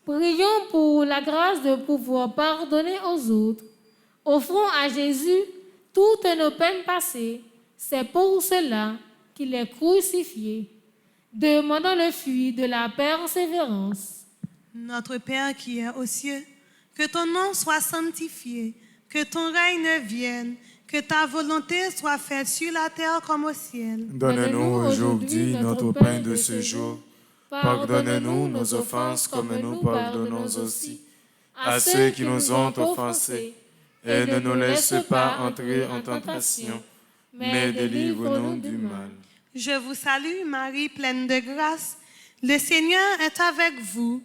[SPEAKER 1] Prions pour la grâce de pouvoir pardonner aux autres. Offrons à Jésus toutes nos peines passées. C'est pour cela qu'il est crucifié. Demandons le fruit de la persévérance.
[SPEAKER 3] Notre Père qui est aux cieux, que ton nom soit sanctifié, que ton règne vienne, que ta volonté soit faite sur la terre comme au ciel.
[SPEAKER 2] Donne-nous aujourd'hui notre pain de ce jour. Pardonne-nous nos offenses comme nous pardonnons aussi à ceux qui nous ont offensés. Et ne nous laisse pas entrer en tentation, mais délivre-nous du mal.
[SPEAKER 3] Je vous salue, Marie, pleine de grâce. Le Seigneur est avec vous.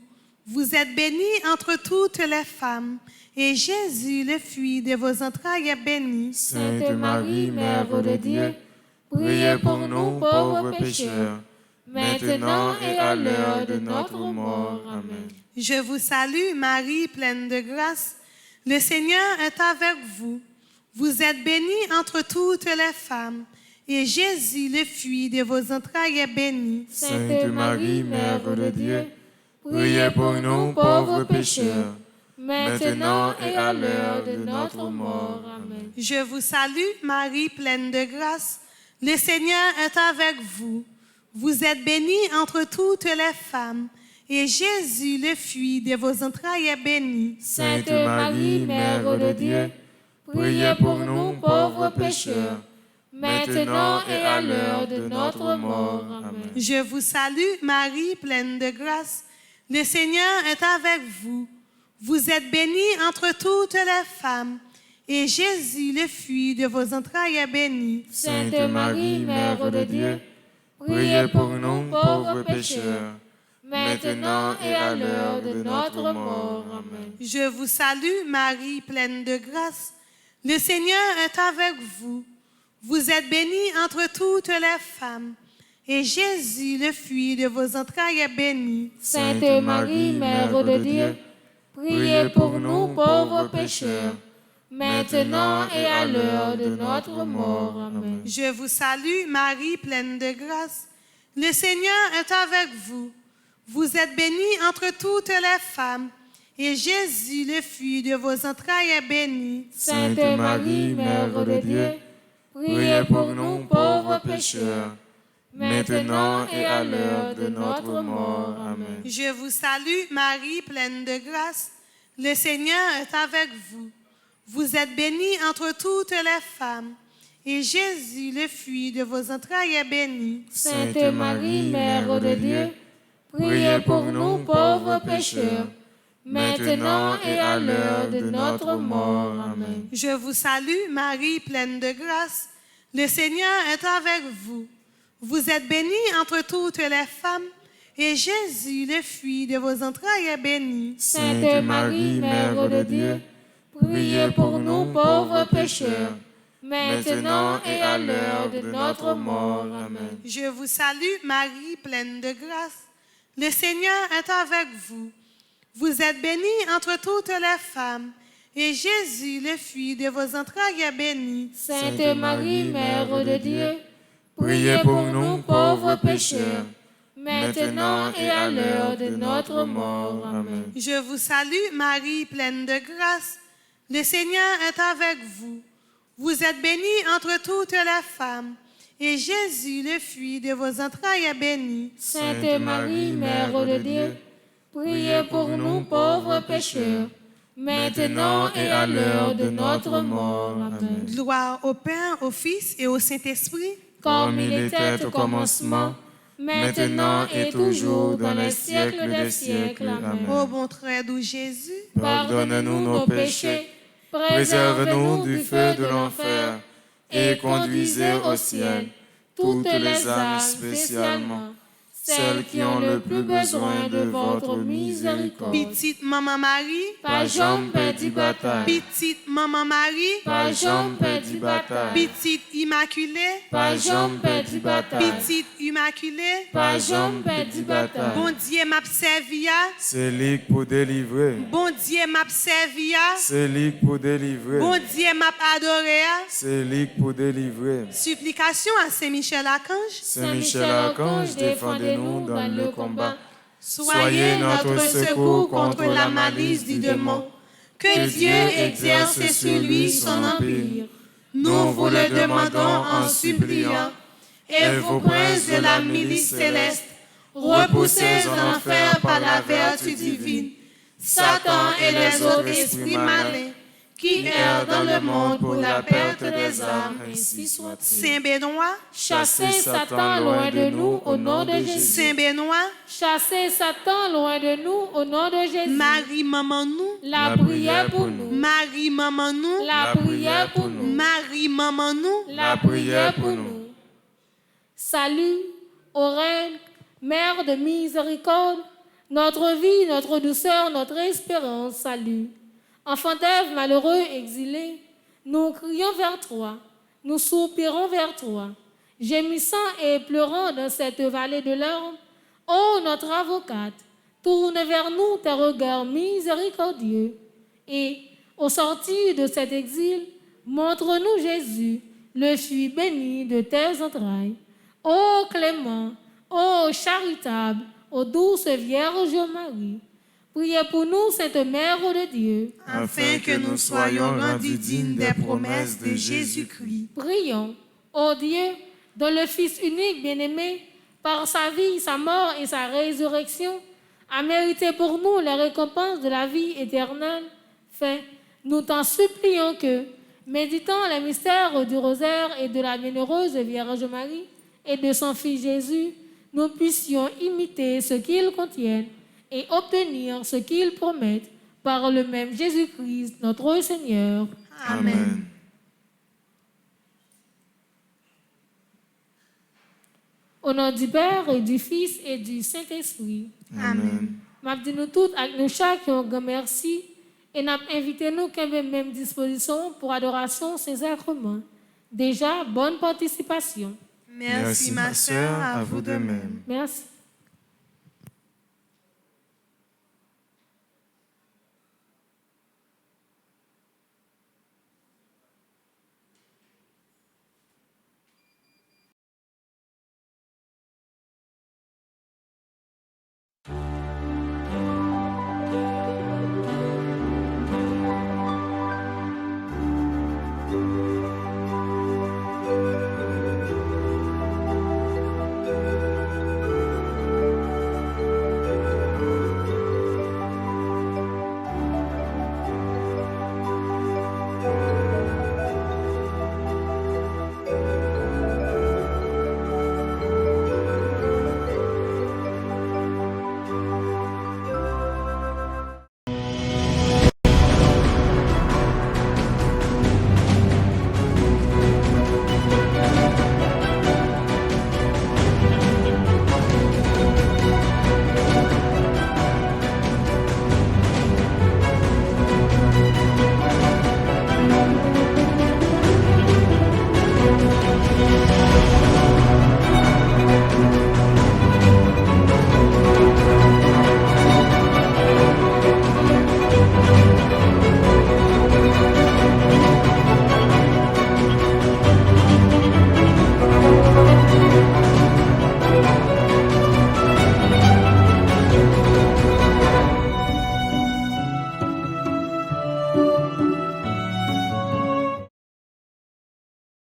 [SPEAKER 3] Vous êtes bénie entre toutes les femmes, et Jésus, le fruit de vos entrailles, est béni.
[SPEAKER 2] Sainte Marie, Mère de Dieu, priez pour nous pauvres pécheurs, maintenant et à l'heure de notre mort. Amen.
[SPEAKER 3] Je vous salue, Marie, pleine de grâce. Le Seigneur est avec vous. Vous êtes bénie entre toutes les femmes, et Jésus, le fruit de vos entrailles, est béni.
[SPEAKER 2] Sainte Marie, Mère de Dieu, priez pour nous pauvres pécheurs, maintenant et à l'heure de notre mort. Amen.
[SPEAKER 3] Je vous salue, Marie, pleine de grâce. Le Seigneur est avec vous. Vous êtes bénie entre toutes les femmes, et Jésus, le fruit de vos entrailles, est béni.
[SPEAKER 2] Sainte Marie, Mère de Dieu, priez pour nous pauvres pécheurs, maintenant et à l'heure de notre mort. Amen.
[SPEAKER 3] Je vous salue, Marie, pleine de grâce. Le Seigneur est avec vous. Vous êtes bénie entre toutes les femmes, et Jésus, le fruit de vos entrailles, est béni.
[SPEAKER 2] Sainte Marie, Mère de Dieu, priez pour nous pauvres pécheurs, maintenant et à l'heure de notre mort. Amen.
[SPEAKER 3] Je vous salue, Marie, pleine de grâce. Le Seigneur est avec vous. Vous êtes bénie entre toutes les femmes, et Jésus, le fruit de vos entrailles, est béni.
[SPEAKER 1] Sainte Marie, Mère de Dieu, priez pour nous pauvres pécheurs, maintenant et à l'heure de notre mort. Amen.
[SPEAKER 3] Je vous salue, Marie, pleine de grâce. Le Seigneur est avec vous. Vous êtes bénie entre toutes les femmes, et Jésus, le fruit de vos entrailles, est béni.
[SPEAKER 1] Sainte Marie, Mère de Dieu,
[SPEAKER 2] priez pour nous pauvres pécheurs, maintenant et à l'heure de notre mort. Amen.
[SPEAKER 3] Je vous salue, Marie, pleine de grâce. Le Seigneur est avec vous. Vous êtes bénie entre toutes les femmes, et Jésus, le fruit de vos entrailles, est béni.
[SPEAKER 1] Sainte Marie, Mère de Dieu, priez pour nous pauvres pécheurs, maintenant et à l'heure de notre mort. Amen.
[SPEAKER 3] Je vous salue, Marie, pleine de grâce. Le Seigneur est avec vous. Vous êtes bénie entre toutes les femmes, et Jésus, le fruit de vos entrailles, est béni.
[SPEAKER 1] Sainte Marie, Mère de Dieu, priez pour nous pauvres pécheurs, maintenant et à l'heure de notre mort. Amen.
[SPEAKER 3] Je vous salue, Marie, pleine de grâce. Le Seigneur est avec vous. Vous êtes bénie entre toutes les femmes, et Jésus, le fruit de vos entrailles, est béni.
[SPEAKER 1] Sainte Marie, Mère de Dieu, priez pour nous pauvres pécheurs, maintenant et à l'heure de notre mort. Amen.
[SPEAKER 3] Je vous salue, Marie, pleine de grâce. Le Seigneur est avec vous. Vous êtes bénie entre toutes les femmes, et Jésus, le fruit de vos entrailles, est béni.
[SPEAKER 1] Sainte Marie, Mère de Dieu, priez pour nous pauvres pécheurs, maintenant et à l'heure de notre mort. Amen.
[SPEAKER 3] Gloire au Père, au Fils et au Saint-Esprit,
[SPEAKER 1] comme il était au commencement, maintenant et toujours dans les siècles des siècles. Amen.
[SPEAKER 3] Ô bon très doux Jésus,
[SPEAKER 1] pardonne-nous nos péchés, préserve-nous du feu de l'enfer, et conduisez au ciel toutes les âmes, spécialement celles qui ont le plus besoin de votre miséricorde.
[SPEAKER 3] Petite Maman Marie,
[SPEAKER 1] pas jamais perdu bataille.
[SPEAKER 3] Petite Maman Marie,
[SPEAKER 1] pas jamais perdu bataille.
[SPEAKER 3] Petite Immaculée,
[SPEAKER 1] pas jamais perdu bataille.
[SPEAKER 3] Petite Immaculée,
[SPEAKER 1] pas jamais perdu bataille.
[SPEAKER 3] Bon Dieu m'a servi,
[SPEAKER 2] c'est lui pour délivrer.
[SPEAKER 3] Bon Dieu m'a servi,
[SPEAKER 2] C'est lui pour délivrer.
[SPEAKER 3] Bon Dieu m'a adoré.
[SPEAKER 2] C'est lui pour délivrer.
[SPEAKER 3] Supplication à Saint Michel Archange.
[SPEAKER 2] Saint Michel Archange, défendez-nous dans le combat.
[SPEAKER 3] Soyez notre secours contre la malice du démon. Que Dieu exerce sur lui son empire. Nous vous le demandons en suppliant. Et vous, princes de la milice céleste, repoussez en enfer par la vertu divine Satan et les autres esprits malins qui errent dans le monde pour la perte des âmes, ainsi soit-il. Saint Benoît,
[SPEAKER 1] chassez Satan loin de nous au nom de Jésus.
[SPEAKER 3] Saint Benoît,
[SPEAKER 1] chassez Satan loin de nous au nom de Jésus.
[SPEAKER 3] Marie, maman nous,
[SPEAKER 1] la prière pour nous.
[SPEAKER 3] Marie, maman nous,
[SPEAKER 1] la prière pour nous.
[SPEAKER 3] Marie, maman nous,
[SPEAKER 1] la prière pour nous. Salut, ô Reine, Mère de miséricorde, notre vie, notre douceur, notre espérance, salut. Enfant d'Ève malheureux, exilé, nous crions vers toi, nous soupirons vers toi, gémissant et pleurant dans cette vallée de larmes. Ô notre avocate, tourne vers nous tes regards miséricordieux, et, au sortir de cet exil, montre-nous Jésus, le fruit béni de tes entrailles. Ô clément, ô charitable, ô douce Vierge Marie, priez pour nous, Sainte Mère de Dieu,
[SPEAKER 3] afin que nous soyons rendus dignes des promesses de Jésus-Christ.
[SPEAKER 1] Prions, ô Dieu, dont le Fils unique bien-aimé, par sa vie, sa mort et sa résurrection, a mérité pour nous la récompense de la vie éternelle. Fais, nous t'en supplions que, méditant les mystères du rosaire et de la bienheureuse Vierge Marie et de son Fils Jésus, nous puissions imiter ce qu'ils contiennent et obtenir ce qu'ils promettent par le même Jésus-Christ, notre Seigneur.
[SPEAKER 3] Amen.
[SPEAKER 1] Au nom du Père et du Fils et du Saint-Esprit.
[SPEAKER 3] Amen.
[SPEAKER 1] M'abdis-nous toutes avec nous chaque qui ont grand merci et n'a invité nous qu'à même disposition pour adoration ces sacrements. Déjà, bonne participation.
[SPEAKER 3] Merci ma sœur, à vous de même.
[SPEAKER 1] Merci.